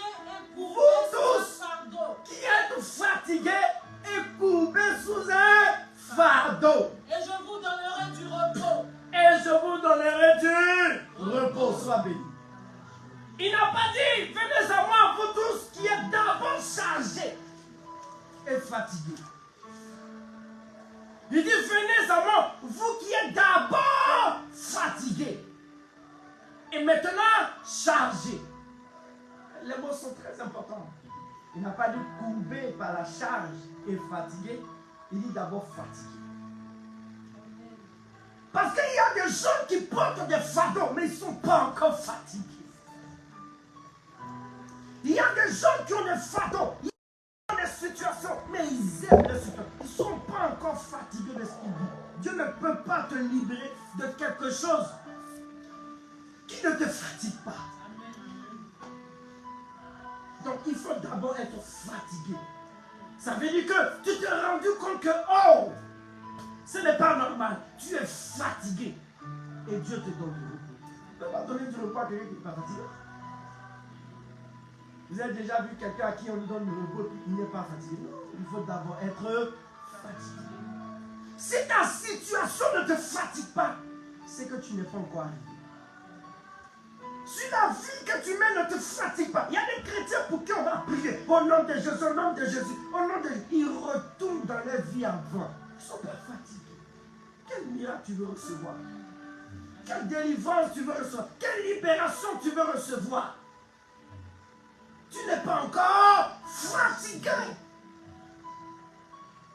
courbés Vous sous tous un fardeau. qui êtes fatigués et courbés sous un fardeau. Et je vous donnerai du et fatigués. Il dit, venez à moi, vous qui êtes d'abord fatigués. Et maintenant, chargés. Les mots sont très importants. Il n'a pas dit courbé par la charge et fatigué. Il dit d'abord fatigué. Parce qu'il y a des gens qui portent des fardeaux, mais ils ne sont pas encore fatigués. Il y a des gens qui ont des fardeaux, ils ont des situations, mais ils aiment les situations. Ils ne sont pas encore fatigués de ce qu'ils vivent. Dieu ne peut pas te libérer de quelque chose qui ne te fatigue pas. Donc il faut d'abord être fatigué. Ça veut dire que tu t'es rendu compte que, oh, ce n'est pas normal. Tu es fatigué. Et Dieu te donne du repos. Tu ne peux pas donner du repos à quelqu'un qui n'est pas fatigué. Vous avez déjà vu quelqu'un à qui on lui donne du repos et il n'est pas fatigué. Non, il faut d'abord être fatigué. Si ta situation ne te fatigue pas, c'est que tu n'es pas encore arrivé. Si la vie que tu mènes ne te fatigue pas, il y a des chrétiens pour qui on va prier au nom de Jésus, au nom de Jésus, au nom de Jésus. Ils retournent dans leur vie avant. Ils ne sont pas fatigués. Quel miracle tu veux recevoir? Quelle délivrance tu veux recevoir? Quelle libération tu veux recevoir? Tu n'es pas encore fatigué.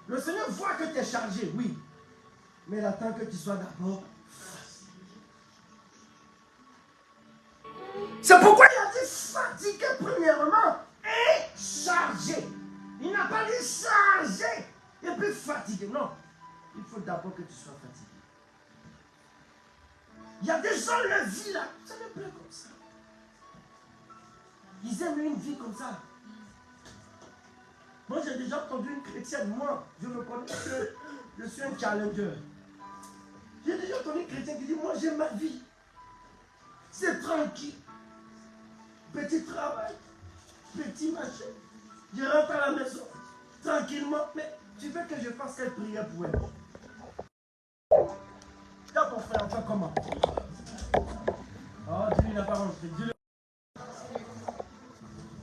Le Seigneur voit que tu es chargé, oui. Mais il attend que tu sois d'abord fatigué. C'est pourquoi il a dit fatigué premièrement et chargé. Il n'a pas dit chargé et puis fatigué. Non. Il faut d'abord que tu sois fatigué. Il y a des gens, leur vie là, ça ne plaît comme ça. Ils aiment une vie comme ça. Moi, j'ai déjà entendu une chrétienne, moi, je me connais que je suis un challenger. J'ai déjà entendu une chrétienne qui dit, moi, j'aime ma vie. C'est tranquille. Petit travail, petit machin. Je rentre à la maison, tranquillement. Mais tu veux que je fasse quelle prière pour elle? Là, ton frère, enfin, comment? Oh, Dieu n'a pas rentré.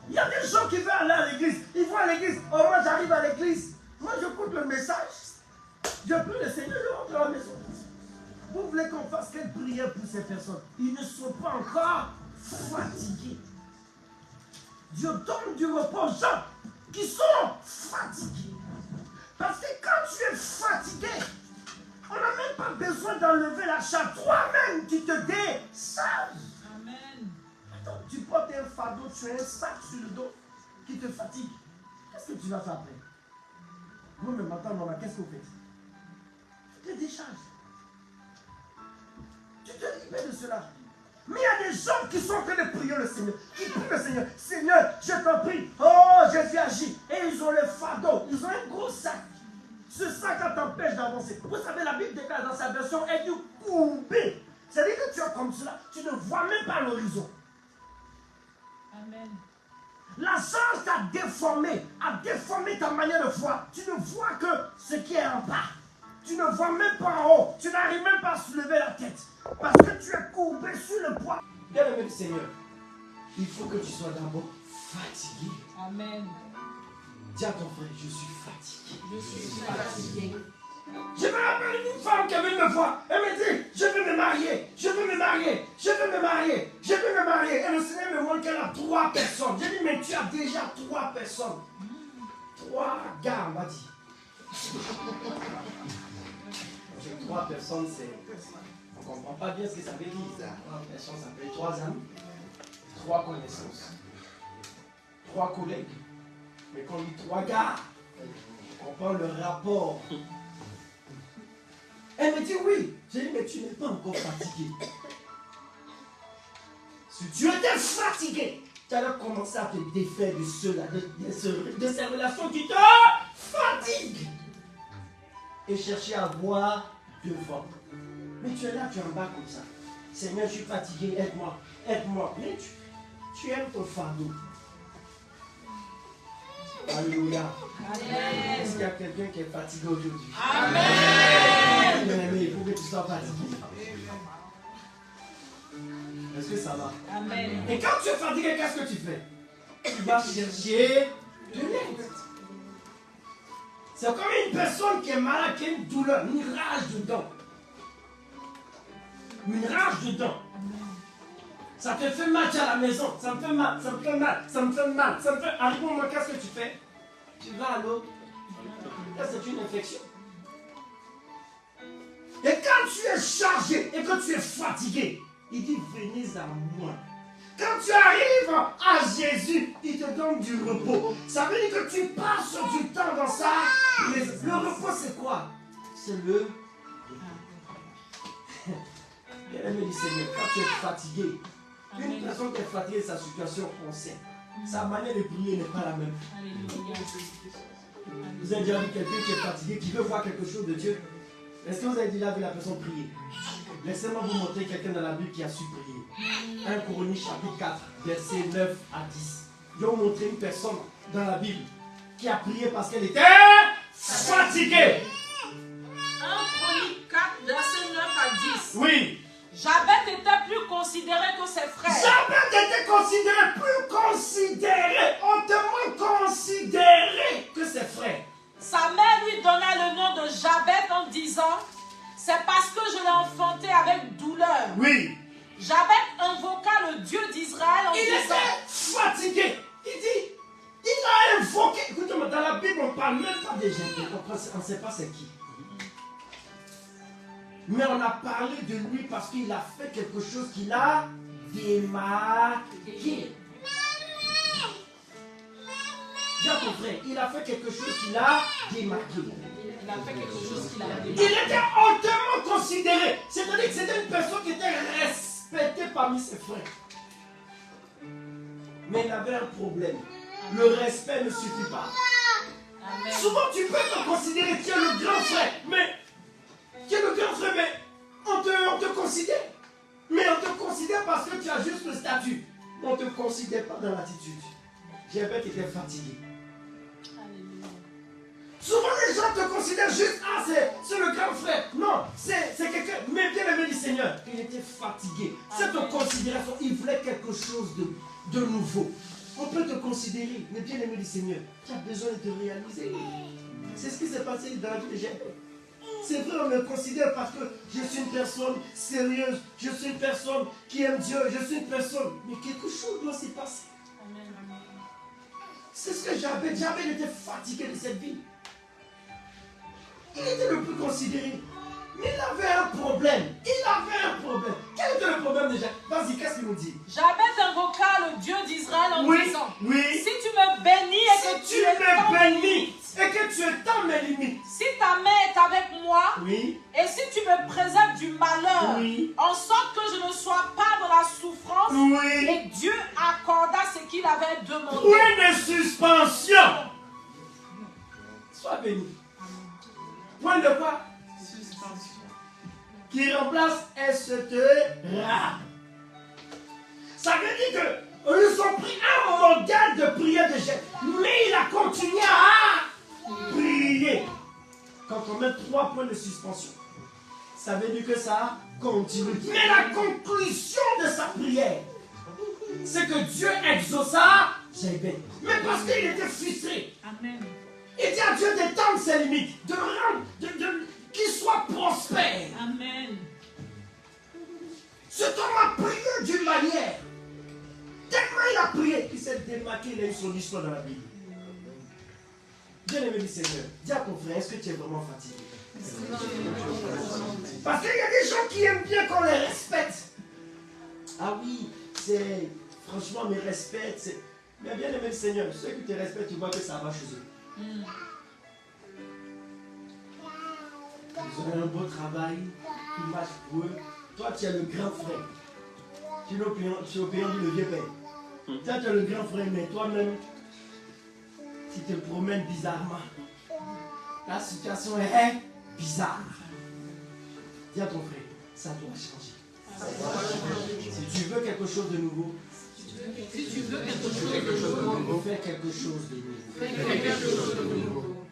Il y a des gens qui veulent aller à l'église. Ils vont à l'église. Oh, moi, j'arrive à l'église. Moi, j'écoute le message. Je prie le Seigneur, je rentre à la maison. Vous voulez qu'on fasse quelle prière pour ces personnes? Ils ne sont pas encore fatigués. Dieu donne du repos aux gens qui sont fatigués. Parce que quand tu es fatigué, on n'a même pas besoin d'enlever la charge. Toi-même, tu te décharges. Amen. Attends, tu portes un fardeau, tu as un sac sur le dos qui te fatigue. Qu'est-ce que tu vas faire après? Vous, le matin, maman, qu'est-ce que vous faites? Tu te décharges. Tu te libères de cela. Mais il y a des gens qui sont en train de prier le Seigneur, qui prient le Seigneur. Seigneur, je t'en prie. Oh, Jésus agit. Et ils ont le fardeau. Ils ont un gros sac. Ce sac t'empêche d'avancer. Vous savez, la Bible déclare dans sa version, elle dit courbé. C'est-à-dire que tu es comme cela. Tu ne vois même pas l'horizon. Amen. La charge t'a déformé, a déformé ta manière de voir. Tu ne vois que ce qui est en bas. Tu ne vois même pas en haut. Tu n'arrives même pas à soulever la tête. Parce que tu es courbé sur le poids. Bien-aimé du Seigneur, il faut que tu sois d'abord fatigué. Amen. Dis à ton frère, je suis fatigué. Je suis fatigué. Je me rappelle une femme qui est venue me voir. Elle me dit, je veux me marier, je veux me marier, je veux me marier, je veux me marier. Et le Seigneur me montre qu'elle a 3 personnes. J'ai dit, mais tu as déjà 3 personnes. 3 gars, on m'a dit. 3 personnes, c'est... On ne comprend pas bien ce que ça veut dire. 3 personnes, ça fait 3 amis, 3 connaissances, 3 collègues. Mais quand on dit 3 gars, on comprend le rapport. Elle me dit oui. J'ai dit, mais tu n'es pas encore fatigué. Si tu étais fatigué, tu allais commencer à te défaire de cela, de ces relations qui te fatiguent. Et chercher à voir devant. Mais tu es là, tu es en bas comme ça. Seigneur, je suis fatigué, aide-moi, aide-moi. Mais tu aimes ton fardeau. Alléluia. Amen. Est-ce qu'il y a quelqu'un qui est fatigué aujourd'hui? Amen. Bien-aimé, il faut que tu sois fatigué. Est-ce que ça va? Amen. Et quand tu es fatigué, qu'est-ce que tu fais? Tu vas chercher de l'aide. C'est comme une personne qui est malade, qui a une douleur, une rage dedans. Une rage dedans. Ça te fait mal, tu es à la maison. Ça me fait mal, ça me fait mal, ça me fait mal, ça me fait... Arrive au moment, qu'est-ce que tu fais? Tu vas à l'autre. Là, c'est une infection. Et quand tu es chargé et que tu es fatigué, il dit, venez à moi. Quand tu arrives à Jésus, il te donne du repos. Ça veut dire que tu passes du temps dans ça. Le repos, c'est quoi? C'est le... Bien-aimé du Seigneur, quand tu es fatigué, une personne qui est fatiguée de sa situation, on sait. Sa manière de prier n'est pas la même. Vous avez déjà vu quelqu'un qui est fatigué, qui veut voir quelque chose de Dieu? Est-ce que vous avez déjà vu la personne prier? Laissez-moi vous montrer quelqu'un dans la Bible qui a su prier. 1 Chroniques chapitre 4, versets 9 à 10. Je vais vous montrer une personne dans la Bible qui a prié parce qu'elle était fatiguée. 1 Chroniques 4, versets 9 à 10. Oui. Jabez était plus considéré que ses frères. Jabez était considéré, plus considéré, hautement considéré que ses frères. Sa mère lui donna le nom de Jabez en disant, c'est parce que je l'ai enfanté avec douleur. Oui. Jabez invoqua le Dieu d'Israël en Il disant, était fatigué. Il dit, il a invoqué. Écoutez-moi, dans la Bible, on ne parle même pas des gens. On ne sait pas c'est qui. Mais on a parlé de lui parce qu'il a fait quelque chose qu'il a démarqué. Dis à ton frère, il a fait quelque chose qu'il a démarqué. il a fait quelque chose qu'il a Il démarqué. était hautement considéré. C'est-à-dire que c'était une personne qui était respectée parmi ses frères. Mais il avait un problème. Le respect ne suffit pas. Amen. Souvent tu peux te considérer, tu es le grand frère, mais tu es le grand frère, mais on te considère. Mais on te considère parce que tu as juste le statut. On ne te considère pas dans l'attitude. Jabez était fatigué. Alléluia. Souvent les gens te considèrent juste, ah c'est le grand frère. Non, c'est quelqu'un, mais bien aimé du Seigneur. Il était fatigué. Cette considération, il voulait quelque chose de nouveau. On peut te considérer, mais bien aimé du Seigneur, tu as besoin de te réaliser. C'est ce qui s'est passé dans la vie de Jabez. C'est vrai, on me considère parce que je suis une personne sérieuse, je suis une personne qui aime Dieu, je suis une personne. Mais quelque chose doit s'y passer. Amen. C'est ce que Jabez était fatigué de cette vie. Il était le plus considéré. Mais il avait un problème. Quel était le problème déjà? Vas-y, qu'est-ce qu'il nous dit? Jabez invoqua le Dieu d'Israël en disant, Oui. si tu me bénis et que Si tu tu étends me mes bénis limites, et que tu étends mes limites. si ta main est avec moi, Oui. et si tu me préserves du malheur, Oui. en sorte que je ne sois pas dans la souffrance, Oui. et Dieu accorda ce qu'il avait demandé. Point de suspension. Sois béni. Point de quoi? Suspension. Qui remplace etc. Ça veut dire que ils ont pris un modèle de prière de Jabez, mais il a continué à prier. Quand on met 3 points de suspension, ça veut dire que ça continue. Mais la conclusion de sa prière, c'est que Dieu exauça Jabez. Mais parce qu'il était frustré. Amen. Il dit à Dieu d'étendre ses limites, de rendre, qu'il soit prospère. Amen. Cet homme a prié d'une manière. Tellement il a prié, il s'est démarqué, il a eu son histoire dans la Bible. Bien aimé du Seigneur, dis à ton frère, est-ce que tu es vraiment fatigué? Parce qu'il y a des gens qui aiment bien qu'on les respecte. Ah oui, c'est franchement mes respects. Mais bien aimé du Seigneur, ceux qui te respectent, tu vois que ça va chez eux. Ils ont un beau travail, ils marchent pour eux. Toi, tu es le grand frère. Tu es au pays du vieux père. Toi, tu es le grand frère, mais toi-même, tu te promènes bizarrement. La situation est bizarre. Dis à ton frère, ça doit changer. Si tu veux quelque chose de nouveau, Si tu veux quelque chose de nouveau, fais quelque chose de nouveau. fais quelque chose de nouveau.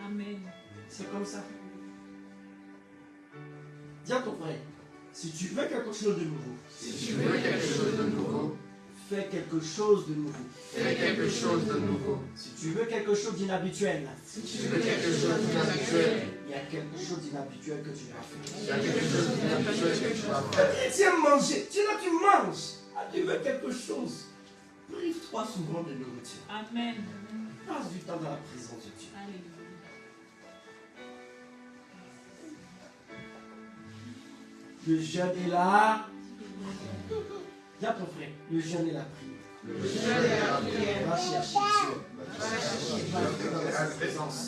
Amen. C'est comme ça. Dis à ton frère, si tu veux quelque chose de nouveau, Fais quelque chose de nouveau. Fais quelque chose de nouveau. Si tu veux quelque chose d'inhabituel, Si tu veux quelque chose d'inhabituel, il y a quelque chose d'inhabituel que tu vas faire. il y a quelque chose d'inhabituel que tu vas faire. Tu aimes manger, tu manges. Ah, tu veux quelque chose. Prive-toi souvent de nourriture. Amen. Passe du temps dans la présence de Dieu. Le jeûne est là. Dis à ton frère, le jeûne est la prière. Le jeûne et la prière. Va chercher Dieu. Dans la présence.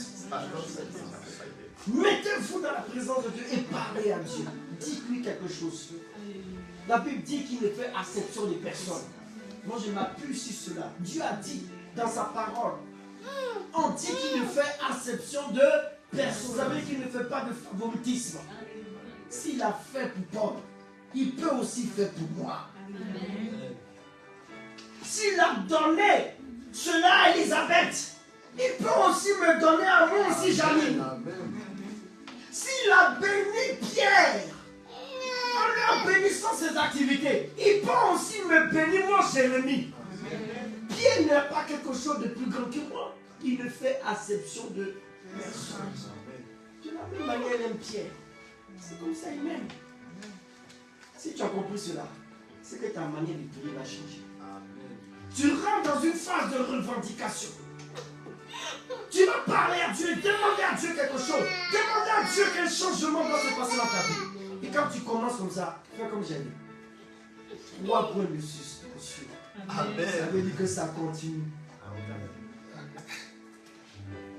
Mettez-vous dans la présence de Dieu et parlez à Dieu. Dites-lui quelque chose. La Bible dit qu'il ne fait acception de personne. Moi, je m'appuie sur cela. Dieu a dit dans sa parole, on dit qu'il ne fait acception de personne. Vous savez qu'il ne fait pas de favoritisme. S'il a fait pour Paul, il peut aussi faire pour moi. S'il a donné cela à Élisabeth, il peut aussi me donner à moi aussi, Janine. S'il a béni Pierre, en leur bénissant ses activités, il peut aussi me bénir moi, Jérémie. Pierre n'est pas quelque chose de plus grand que moi. Il ne fait acception de personne. De la même manière, il aime Pierre. C'est comme ça, il m'aime. Si tu as compris cela, c'est que ta manière de prier va changer. Tu rentres dans une phase de revendication. Tu vas parler à Dieu, demander à Dieu quelque chose. Demander à Dieu quel changement doit se passer dans ta vie. Et quand tu commences comme ça, fais comme j'ai dit. 3 points de suspension. Amen. Ça veut dire que ça continue.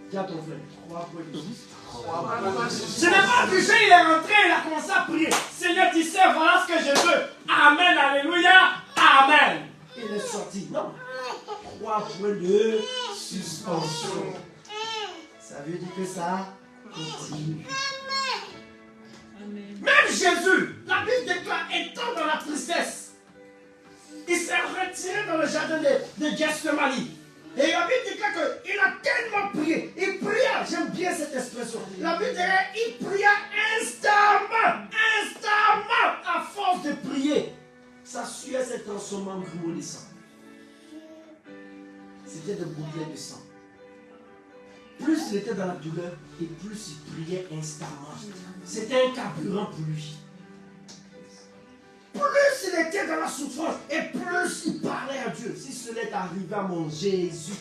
Dis à ton frère, 3 points de suspension. Je n'ai pas touché, il est rentré, il a commencé à prier. Seigneur, tu sais, voilà ce que je veux. Amen, alléluia, amen. Il est sorti. Non. 3 points de suspension. Ça veut dire que ça continue. Même Jésus, la Bible déclare, étant dans la tristesse, il s'est retiré dans le jardin de Gethsemane. Et la Bible déclare qu'il a tellement prié. Il pria, j'aime bien cette expression. La Bible déclare, il pria instamment. À force de prier, sa sueur s'est transformée en grumeaux de sang. C'était des gouttelettes de sang. Plus il était dans la douleur, et plus il priait instamment. C'était un carburant pour lui. Plus il était dans la souffrance, et plus il parlait à Dieu. Si cela est arrivé à mon Jésus,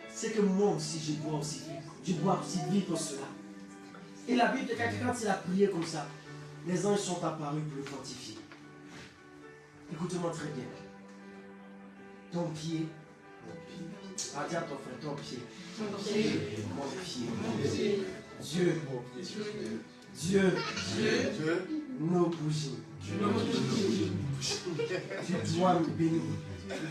c'est que moi aussi, je dois aussi vivre. Je dois aussi vivre cela. Et la Bible dit que quand il a prié comme ça, les anges sont apparus pour le fortifier. Écoute-moi très bien. Ton pied. Ah, dis à ton frère, ton pied. Mon pied. Dieu. Nos bougies. Tu dois me bénir.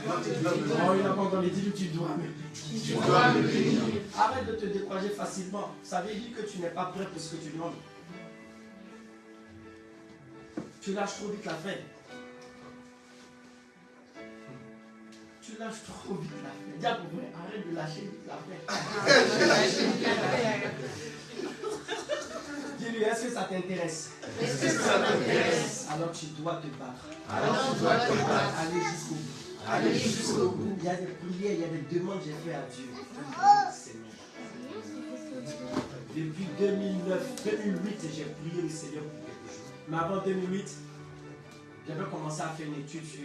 Oh, il n'a pas entendu dire tu dois me bénir. Arrête de te décourager facilement. Ça veut dire que tu n'es pas prêt pour ce que tu demandes. Tu lâches trop vite l'affaire. Tu lâches trop vite l'affaire. Dis à ton frère, arrête de lâcher vite l'affaire. Dis-lui, est-ce que ça t'intéresse? Alors tu dois te battre. Aller jusqu'au bout. Il y a des prières, il y a des demandes que j'ai fait à Dieu. Seigneur. Depuis 2008, j'ai prié le Seigneur pour quelque chose. Mais avant 2008, j'avais commencé à faire une étude sur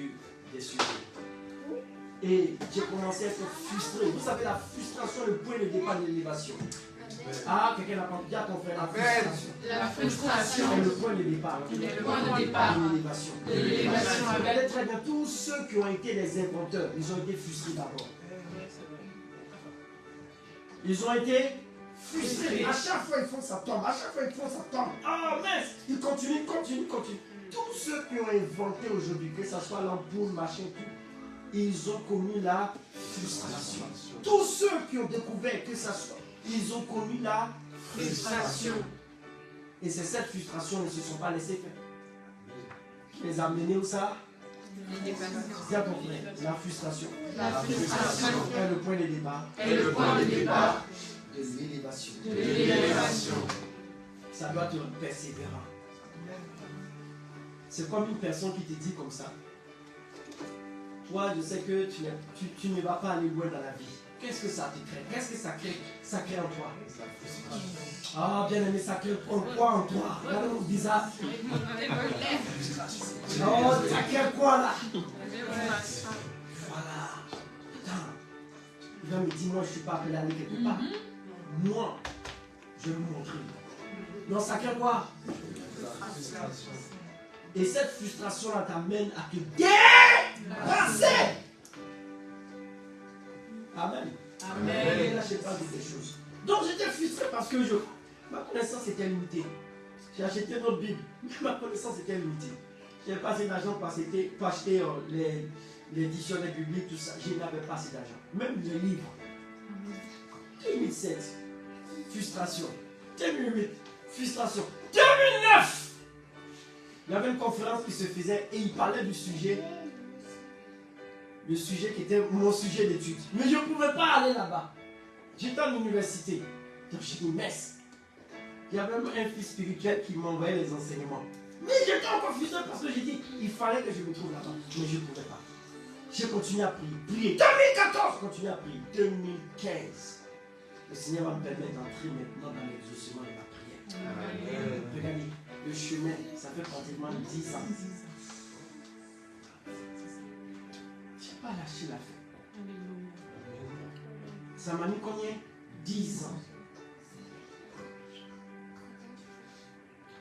des sujets. Et j'ai commencé à être frustré. Vous savez, la frustration, le point de départ de l'élévation. Ah, quelqu'un n'a pas dit à ton frère la frustration. La frustration est le point de départ. est le point de départ de l'élévation. Regardez très bien, tous ceux qui ont été les inventeurs, ils ont été frustrés d'abord. Ils ont été frustrés. À chaque fois, ils font ça tombe. À chaque fois, ils font ça tombe. Ah, mince. Ils continuent. Tous ceux qui ont inventé aujourd'hui, que ce soit l'ampoule, machin, tout, ils ont connu la frustration. Tous ceux qui ont découvert que ça soit, ils ont connu la frustration. Et c'est cette frustration, ils ne se sont pas laissés faire. Qui les a menés où ça? C'est à ton frère, la frustration. Est le point de départ. De l'élévation. Ça doit te rendre persévérant. C'est comme une personne qui te dit comme ça. toi, je sais que tu ne vas pas aller loin dans la vie. Qu'est-ce que ça te crée? Qu'est-ce que ça crée en toi? Ah, bien aimé, ça crée quoi en toi? Regarde-moi bizarre. Oh, ça crée quoi là? Voilà. Attends. Il va me dire, moi, je ne suis pas appelé à aller quelque part. Moi, je vais vous montrer. Non, ça crée quoi? Et cette frustration-là t'amène à te dépasser. Amen. Amen. Là, je parle de des choses. Donc, j'étais frustré parce que ma connaissance était limitée. J'ai acheté notre Bible, mais ma connaissance était limitée. Je n'avais pas assez d'argent pour acheter les dictionnaires bibliques, tout ça. Je n'avais pas assez d'argent. Même les livres. 2007, frustration. 2008, frustration. 2009, il y avait une conférence qui se faisait et il parlait du sujet. Le sujet qui était mon sujet d'étude. Mais je ne pouvais pas aller là-bas. J'étais à l'université. Donc j'ai dit, messe. Il y avait même un fils spirituel qui m'envoyait les enseignements. Mais j'étais encore frustré parce que j'ai dit, il fallait que je me trouve là-bas. Mais je ne pouvais pas. J'ai continué à prier. 2014, continué à prier. 2015. Le Seigneur va me permettre d'entrer maintenant dans l'exaucement de ma prière. Regardez, le chemin, ça fait pratiquement 10 ans. Je n'ai pas lâché l'affaire. Ça m'a mis combien? 10 ans.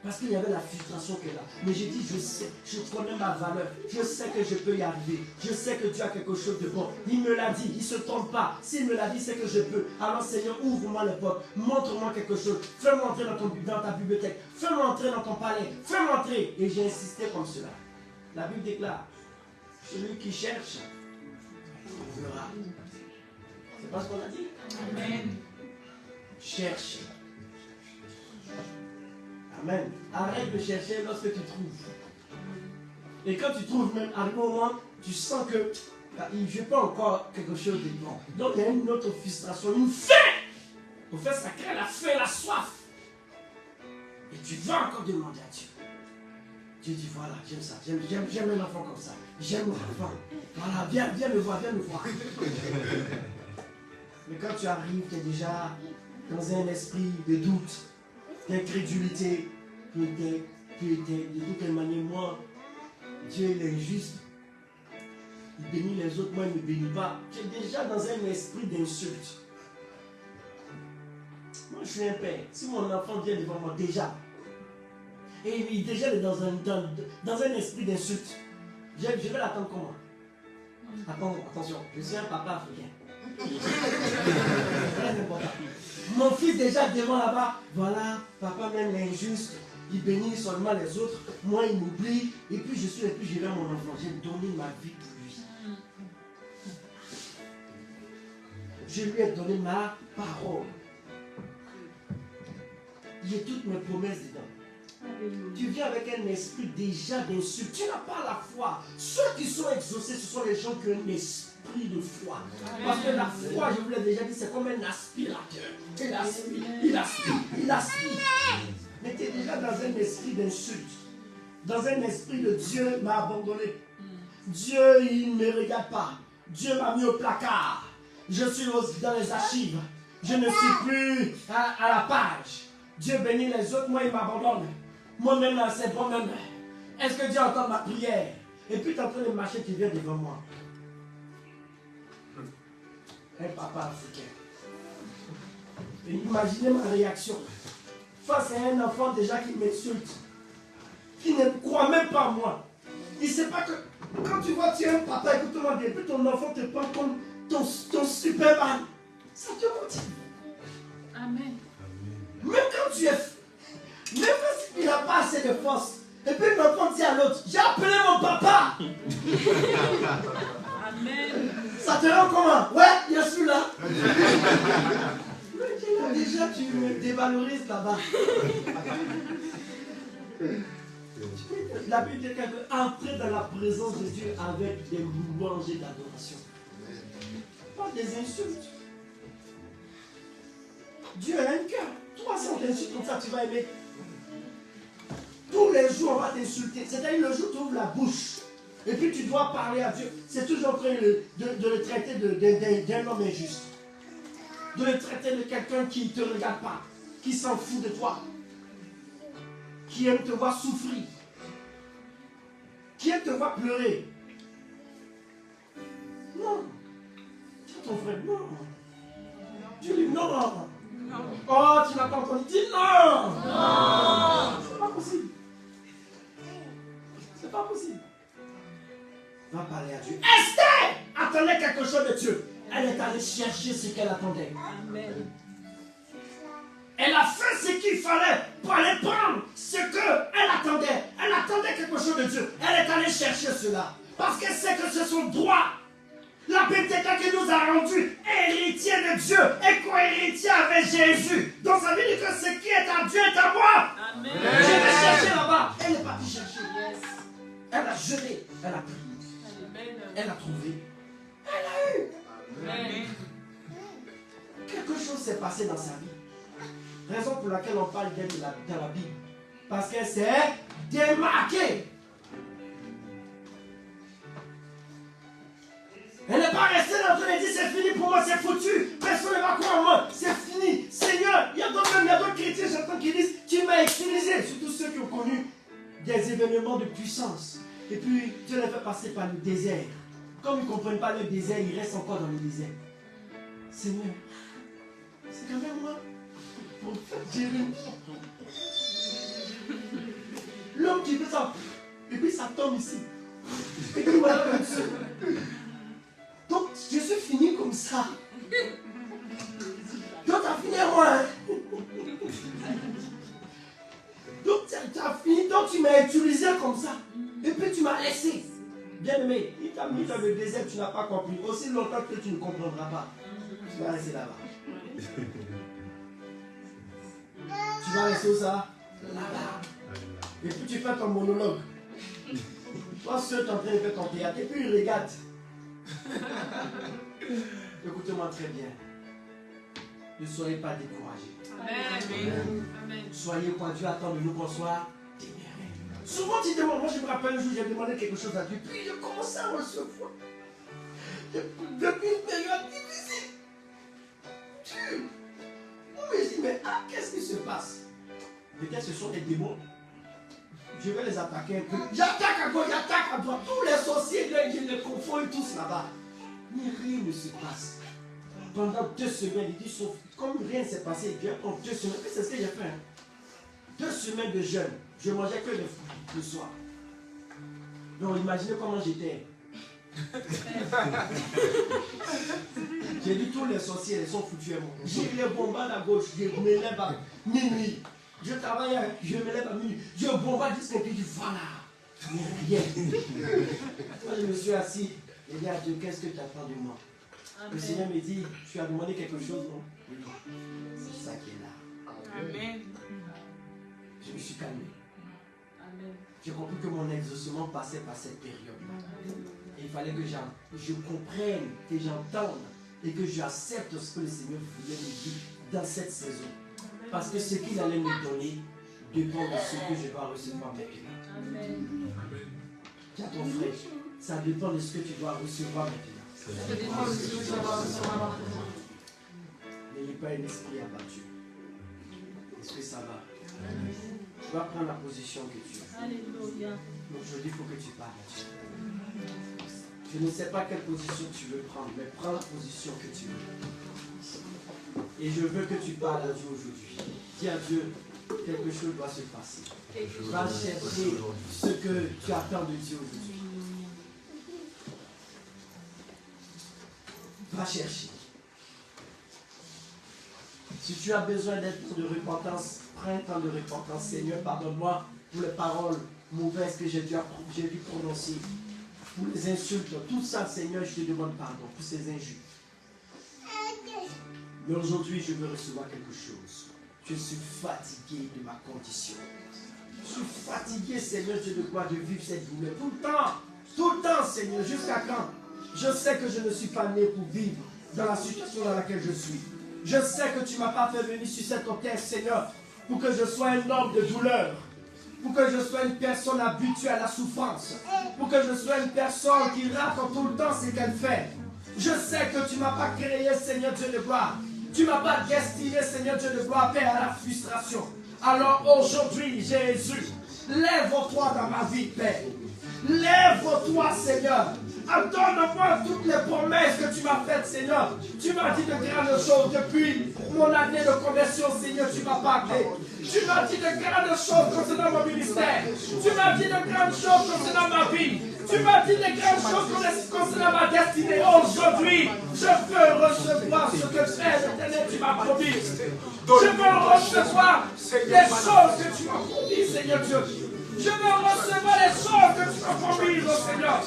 Parce qu'il y avait la frustration qui est là. Mais j'ai dit, je sais, je connais ma valeur. Je sais que je peux y arriver. Je sais que Dieu a quelque chose de bon. Il me l'a dit, il ne se trompe pas. S'il me l'a dit, c'est que je peux. Alors Seigneur, ouvre-moi les portes. Montre-moi quelque chose. Fais-moi entrer dans ta bibliothèque. Fais-moi entrer dans ton palais. Fais-moi entrer. Et j'ai insisté comme cela. La Bible déclare, celui qui cherche, trouvera. C'est pas ce qu'on a dit? Amen. Cherche. Amen. Arrête de chercher lorsque tu trouves. Et quand tu trouves, même à un moment, tu sens que je n'ai pas encore quelque chose de bon. Donc il y a une autre frustration, une faim. Au fait, ça crée la faim, la soif. Et tu vas encore demander à Dieu. Dieu dit, voilà, j'aime ça. J'aime un enfant comme ça. J'aime l'enfant. Voilà, viens me voir, viens me voir. Mais quand tu arrives, tu es déjà dans un esprit de doute, d'incrédulité, de toute manière, moi, Dieu il est juste. Il bénit les autres, moi il ne me bénit pas. Tu es déjà dans un esprit d'insulte. Moi je suis un père. Si mon enfant vient devant moi déjà, et il est déjà dans un esprit d'insulte, je vais l'attendre comment? Attention, je suis un papa africain. Très important. Mon fils déjà devant là-bas, voilà, papa même l'injuste, il bénit seulement les autres, moi il m'oublie, et puis je suis et puis je vais à mon enfant, j'ai donné ma vie pour lui. Je lui ai donné ma parole. J'ai toutes mes promesses dedans. Tu viens avec un esprit déjà d'insulte. Tu n'as pas la foi. Ceux qui sont exaucés, ce sont les gens qui ont un esprit de foi. Parce que la foi, je vous l'ai déjà dit, c'est comme un aspirateur. Il aspire. Mais tu es déjà dans un esprit d'insulte. Dans un esprit de Dieu m'a abandonné. Dieu, il ne me regarde pas. Dieu m'a mis au placard. Je suis dans les archives. Je ne suis plus à la page. Dieu bénit les autres, moi il m'abandonne. Moi-même, c'est moi-même. Est-ce que Dieu entend ma prière? Et puis tu es en train de marcher, tu viens devant moi. Un papa africain. Et imaginez ma réaction face à un enfant déjà qui m'insulte, qui ne croit même pas en moi. Il ne sait pas que quand tu vois, tu es un papa, écoute-moi bien, puis ton enfant te prend comme ton Superman. Ça te motive. Amen. Même quand tu es... Même quand il n'a pas assez de force. Et puis l'enfant dit à l'autre, j'ai appelé mon papa. Amen. Ça te rend comment? Ouais, je suis là. Mais déjà, tu me dévalorises là-bas. La Bible dit qu'elle veut entrer dans la présence de Dieu avec des louanges et d'adoration. Pas des insultes. Dieu a un cœur. 300 insultes comme ça, tu vas aimer. Tous les jours, on va t'insulter. C'est-à-dire le jour où tu ouvres la bouche, Et puis tu dois parler à Dieu. C'est toujours en train de le traiter d'un homme injuste. De le traiter de quelqu'un qui ne te regarde pas, qui s'en fout de toi, qui aime te voir souffrir, qui aime te voir pleurer. Non. Dis à ton frère, non. Tu dis non. Oh, tu n'as pas entendu. Dis non. Non. C'est pas possible. C'est pas possible. Va parler à Dieu. Esther attendait quelque chose de Dieu. Elle est allée chercher ce qu'elle attendait. Amen. Elle a fait ce qu'il fallait pour aller prendre ce qu'elle attendait. Elle attendait quelque chose de Dieu. Elle est allée chercher cela. Parce qu'elle sait que c'est son droit. La Pentecôte qui nous a rendus héritiers de Dieu et co-héritiers avec Jésus. Donc ça veut dire que ce qui est à Dieu est à moi. Amen. Je vais chercher là-bas. Elle est partie chercher. Yes. Elle a jeté. Elle a pris. Amen. Elle a trouvé. Elle a eu. Amen. Quelque chose s'est passé dans sa vie. Raison pour laquelle on parle d'elle dans la Bible. Parce qu'elle s'est démarquée. Elle n'est pas restée dans le dit c'est fini pour moi, c'est foutu. Personne ne va croire en moi. C'est fini. Seigneur, il y a d'autres chrétiens, j'entends qui disent tu m'as utilisé. Surtout ceux qui ont connu des événements de puissance. Et puis Dieu les fait passer par le désert. Comme ils ne comprennent pas le désert, ils restent encore dans le désert. Seigneur, c'est quand même moi. Mon frère Jérémie. L'homme qui fait ça. Et puis ça tombe ici. Et puis voilà comme ça. Donc je suis fini comme ça. Donc tu as fini moi. Hein? Donc tu as fini. Donc tu m'as utilisé comme ça. Et puis tu m'as laissé. Bien aimé, il t'a mis dans le désert, tu n'as pas compris. Aussi longtemps que tu ne comprendras pas. Tu vas rester là-bas. Tu vas rester où ça? Là-bas. Et puis tu fais ton monologue. Toi seul, tu es en train de faire ton théâtre. Et puis il regarde. Écoutez-moi très bien. Ne soyez pas découragés. Amen. Soyez quand Dieu attend de nous qu'on soit téméraires. Souvent tu demandes, moi je me rappelle un jour, j'ai demandé quelque chose à Dieu. Puis je commençais à recevoir. Depuis une période difficile. Dieu. On me dit, mais qu'est-ce qui se passe? Peut-être ce sont des démons. Je vais les attaquer un peu. J'attaque à gauche, j'attaque à droite. Tous les sorciers, je les confonds tous là-bas. Mais rien ne se passe. Pendant 2 semaines, il dit, sauf, comme rien ne s'est passé, Dieu prend 2 semaines. C'est ce que j'ai fait. 2 semaines de jeûne. Je mangeais que des fruits le soir. Donc imaginez comment j'étais. J'ai dit tous les sorciers, ils sont foutus à moi. J'ai les bombarde à gauche, je me lève à minuit. Je travaille, je me lève à minuit. Je bombarde jusqu'à puis je dis voilà. Mais rien. Moi je me suis assis et dit à Dieu, qu'est-ce que tu attends de moi? Le Seigneur me dit, tu as demandé quelque chose, non? Oui. C'est ça qui est là. Amen. Je me suis calmé. Amen. J'ai compris que mon exaucement passait par cette période. Et il fallait que je comprenne, que j'entende et que j'accepte ce que le Seigneur voulait me dire dans cette saison. Parce que ce qu'il allait me donner dépend de ce que je dois recevoir maintenant. Amen. Dis à ton frère, ça dépend de ce que tu dois recevoir maintenant. N'ayez pas un esprit abattu. Est-ce que ça va? Tu vas prendre la position que tu veux. Alléluia. Donc aujourd'hui, il faut que tu parles à Dieu. Je ne sais pas quelle position tu veux prendre, mais prends la position que tu veux. Et je veux que tu parles à Dieu aujourd'hui. Dis à Dieu, quelque chose doit se passer. Va chercher ce que tu attends de Dieu aujourd'hui. Va chercher. Si tu as besoin d'être de repentance, prends un temps de repentance. Seigneur, pardonne-moi pour les paroles mauvaises que j'ai dû prononcer, pour les insultes, tout ça, Seigneur, je te demande pardon pour ces injures. Mais aujourd'hui, je veux recevoir quelque chose. Je suis fatigué de ma condition. Je suis fatigué, Seigneur, Dieu de quoi, de vivre cette douleur. Tout le temps, Seigneur, jusqu'à quand? Je sais que je ne suis pas né pour vivre dans la situation dans laquelle je suis. Je sais que tu ne m'as pas fait venir sur cette terre, Seigneur, pour que je sois un homme de douleur. Pour que je sois une personne habituée à la souffrance. Pour que je sois une personne qui raconte tout le temps ce qu'elle fait. Je sais que tu ne m'as pas créé, Seigneur Dieu de gloire. Tu ne m'as pas destiné, Seigneur Dieu de gloire, Père, à la frustration. Alors aujourd'hui, Jésus, lève-toi dans ma vie, Père. Lève-toi, Seigneur. Donne-moi toutes les promesses que tu m'as faites, Seigneur. Tu m'as dit de grandes choses depuis mon année de conversion, Seigneur. Tu m'as parlé. Tu m'as dit de grandes choses concernant mon ministère. Tu m'as dit de grandes choses concernant ma vie. Tu m'as dit de grandes choses concernant ma destinée. Aujourd'hui, je veux recevoir ce que tu m'as promis. Je veux recevoir les choses que tu m'as promis, Seigneur Dieu. Je veux recevoir les choses que tu m'as promis, mon Seigneur.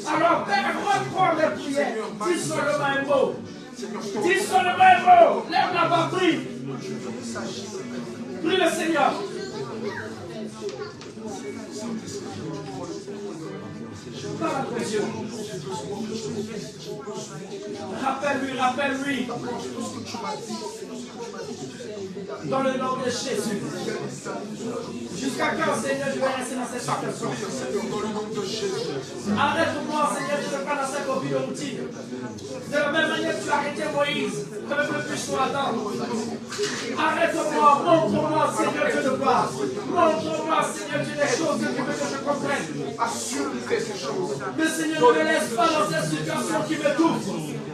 Alors, Père, reprends les prières. Dis seulement un mot. Dis seulement un mot. Lève la voix, prie. Prie le Seigneur. Pas la pression. Rappelle-lui, rappelle-lui. Dans le nom de Jésus. Jusqu'à quand, Seigneur, je vais rester dans cette situation? Arrête-moi, Seigneur, de ne pas dans cette copie de routine. De la même manière que tu as arrêté Moïse, comme le plus sur Adam. Arrête-moi, montre-moi, Seigneur Dieu de gloire. Montre-moi, Seigneur Dieu, les choses que tu veux que je comprenne. Mais Seigneur, ne me laisse pas dans cette situation qui me touche.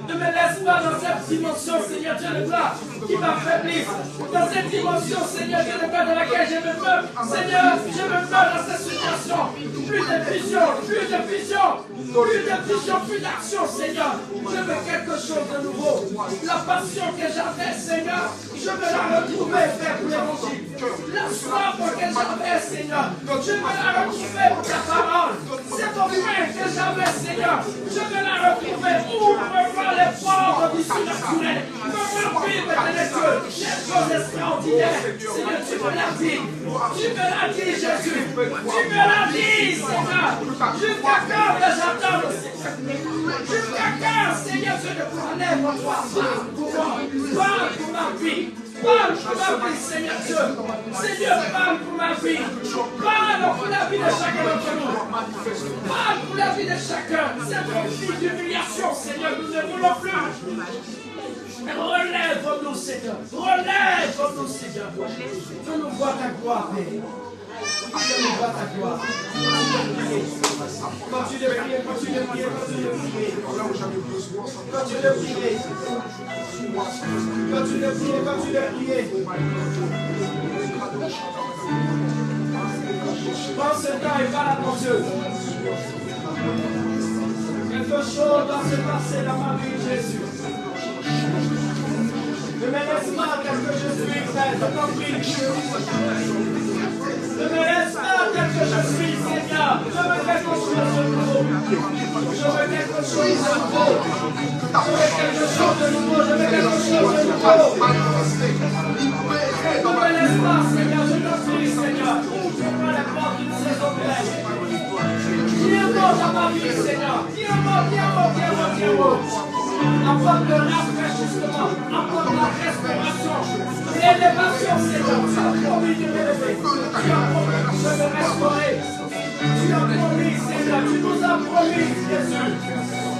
Ne me laisse pas dans cette dimension, Seigneur Dieu de gloire, qui m'affaiblit. Dans cette dimension, Seigneur Dieu de gloire, dans laquelle je me meurs. Seigneur, je me meurs dans cette situation. Plus de vision, plus de vision, plus de vision, plus d'action, Seigneur. Je veux quelque chose de nouveau. La passion que j'avais, Seigneur, je veux la retrouver, Père, pour l'évangile. La soif que j'avais, Seigneur, je veux la retrouver pour ta parole. C'est ton frère que j'avais, Seigneur, je veux la retrouver. Ouvre-moi les portes du surnaturel. Fais-moi vivre des choses extraordinaires. Seigneur, tu me l'as dit. Tu me l'as dit, Jésus. Tu me l'as dit, Seigneur. Jusqu'à quand que j'attends, Seigneur? Jusqu'à quand, Seigneur, je ne pourrai lève-toi. Parle pour moi. Parle pour ma vie. Parle pour ma vie, Seigneur Dieu. Seigneur, parle pour ma vie. Parle pour la vie de chacun d'entre nous. Parle pour la vie de chacun. Cette vie d'humiliation, Seigneur, nous ne voulons plus. Relève-nous, Seigneur. Relève-nous, Seigneur. Fais-nous voir ta gloire, Père. Fais-nous voir ta gloire. Continue de prier, continue de prier, continue de prier. Continue de prier. Continue de prier, continue de prier. Prends ce temps et parle à ton Dieu. Quelque chose doit se passer dans ma vie, Jésus. Ne me laisse pas tel que je suis, Père, je t'en prie. Ne me laisse pas tel que je suis, Seigneur. Je veux quelque chose de nouveau. Je veux quelque chose de nouveau. Je veux quelque chose de nouveau. Je veux quelque chose de nouveau. Ne me laisse pas, Seigneur, je t'en prie, Seigneur. Ouvre-moi les portes d'une saison pleine. Dis un mot dans ma vie, Seigneur. Dis un mot, dis un mot, dis un mot, dis un mot. Apporte le rafraîchissement, apporte la restauration, l'élévation, Seigneur. Tu as promis de m'élever, tu as promis de me restaurer, tu as promis, Seigneur, tu nous as promis, Jésus.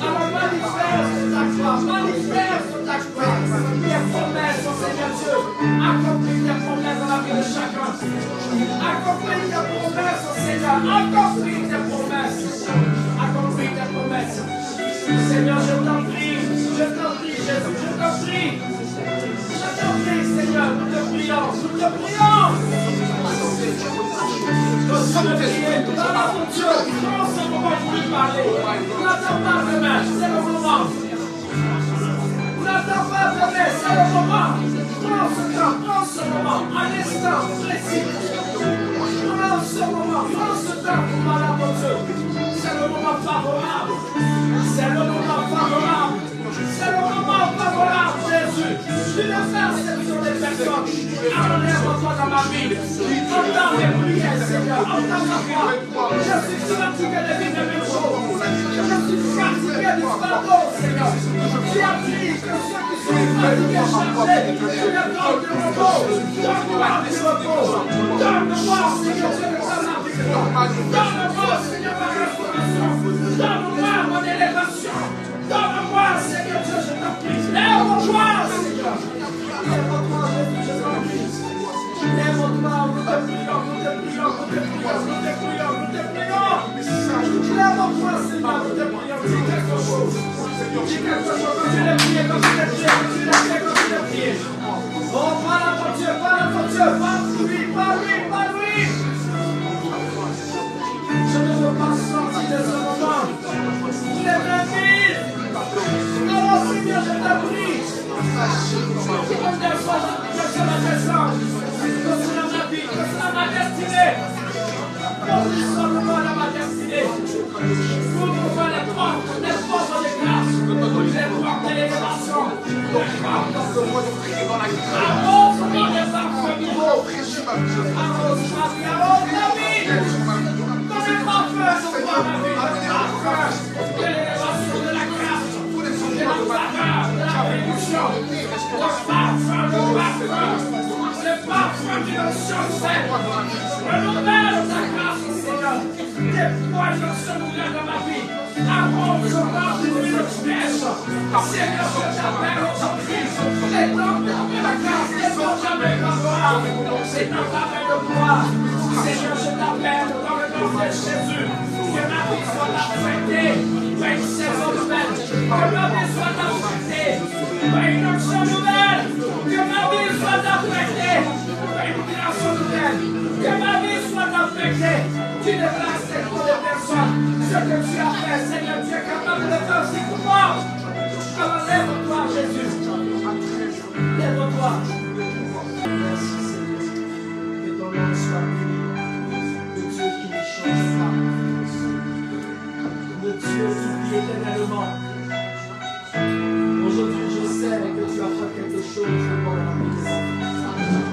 Alors manifeste ta gloire, manifeste ta gloire, tes promesses, Seigneur Dieu, accomplis tes promesses dans la vie de chacun, accomplis tes promesses, Seigneur, accomplis tes promesses, accomplis tes promesses. Seigneur, je t'en prie, Jésus, je t'en prie. Je t'en prie, Seigneur, nous te prions, nous te prions. Continue de prier, parle à ton Dieu, prends ce moment pour lui parler. N'attends pas demain, c'est le moment. N'attends pas demain, c'est le moment. Prends ce temps, prends ce moment, un instant précis. Prends ce moment, prends ce temps pour parler à ton Dieu. C'est le moment favorable. C'est le moment favorable. C'est le moment favorable, Jésus. Tu ne fais exception des personnes. Enlève-toi dans ma vie. Entends mes prières, Seigneur. Entends ma voix. Je suis fatigué de vivre les mêmes choses. Je suis fatigué du fardeau, Seigneur. Tu as dit que ceux qui sont fatigués, chargés, tu leur donnes du repos. Donne-moi du repos. Donne-moi, Seigneur, je ne Donne-moi, Seigneur, ma restauration. Donne-moi mon élévation. Donne-moi, Seigneur Dieu, je t'en prie. Lève-toi, Seigneur. Lève-toi, Jésus, je t'en prie. Lève-toi, nous te prions, nous te prions, nous te prions, nous te prions, nous te prions. Lève-toi, Seigneur, nous te prions. Dis quelque chose. Dis quelque chose. Continue de prier, continue de prier, continue de prier, continue de prier. Oh, parle à ton Dieu, parle à ton Dieu, parle lui, parle lui, parle lui. Je ne veux pas sortir de ce moment. Lève-le-lui. Alors, Seigneur, je te prie. Comme des fois, je prie que je la descends. Concernant ma vie, concernant ma destinée. Conduis seulement dans ma destinée. Ouvre-moi les portes de grâce, les portes de l'élévation, les portes arrose-moi des parfums nouveaux. Arrose ma vie, arrose ma vie. Comme les parfums sur toi, ma vie, le parfum de l'élévation, de la grâce, de la faveur, de la bénédiction, le parfum d'une onction sainte. Renouvelle ta grâce, Seigneur. Déploie une onction nouvelle dans ma vie. Arrose-moi d'une fraîche. Seigneur, je t'appelle aujourd'hui. Étends-moi la grâce, étends-moi la gloire. Étends-moi la gloire. Seigneur, je t'appelle dans le nom de Jésus. Que ma vie soit affectée par une saison nouvelle. Que ma vie soit affectée par une onction nouvelle. Que ma vie soit affectée par une création nouvelle. Que ma vie soit affectée. Tu déplaces pour les personnes. Ce que tu as fait, Seigneur, tu es capable de le faire aussi pour moi. Alors lève-toi, Jésus. Lève-toi. Merci, Seigneur. Que ton nom soit béni. Le Dieu qui ne change pas. Le Dieu qui vit éternellement. Aujourd'hui, je sais que tu as fait quelque chose pour la vie des enfants.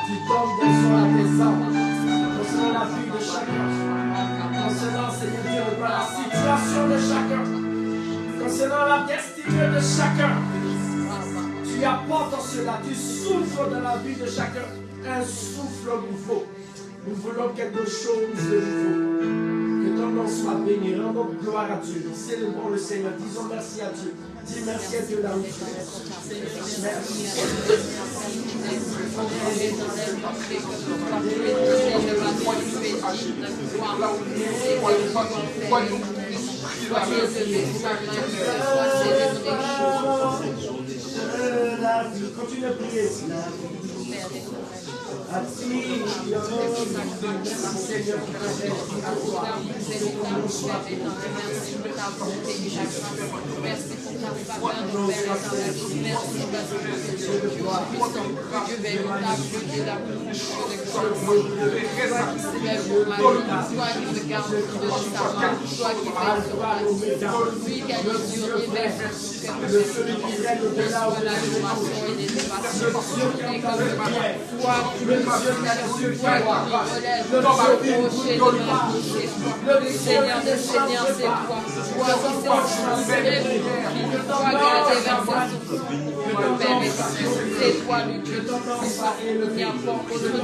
Tu donnes des soins à tes anges concernant la vie de chacun. Concernant, Seigneur Dieu, la situation de chacun. Concernant la destinée de chacun. Tu apportes cela, tu souffles dans la vie de chacun. Un souffle nouveau. Nous voulons quelque chose de nouveau. Que ton nom soit béni. Rendons gloire à Dieu. Célébrons le Seigneur. Disons merci à Dieu. Dis merci à Dieu là où tu es. Merci. Continue à prier. Merci pour ta faveur nouvelle dans la vie. Merci parce que tu es Dieu puissant, Dieu véritable, Dieu qui est l'amour, Dieu de grâce. Toi qui s'élève pour ma vie, toi qui me garde au-dessus de ta main, toi qui veille sur ma vie, lui qui a les yeux rivés sur tout ce que tu fais, reçois l'adoration et l'élévation. Et comme toi qui me soutiens, toi qui me relèves, le rocher de ma vie, le Seigneur des Seigneurs, c'est toi. Toi qui sais toi qui as déversé sur le Père et c'est toi le Dieu tout-puissant. Il n'y a pas autre Dieu que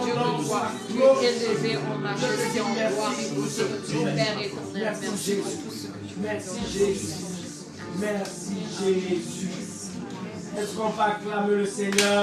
toi. Tu es élevé en majesté, en gloire et beauté. Père éternel, merci pour tout ce que tu fais. Merci Jésus. Merci Jésus. Est-ce qu'on va acclamer le Seigneur?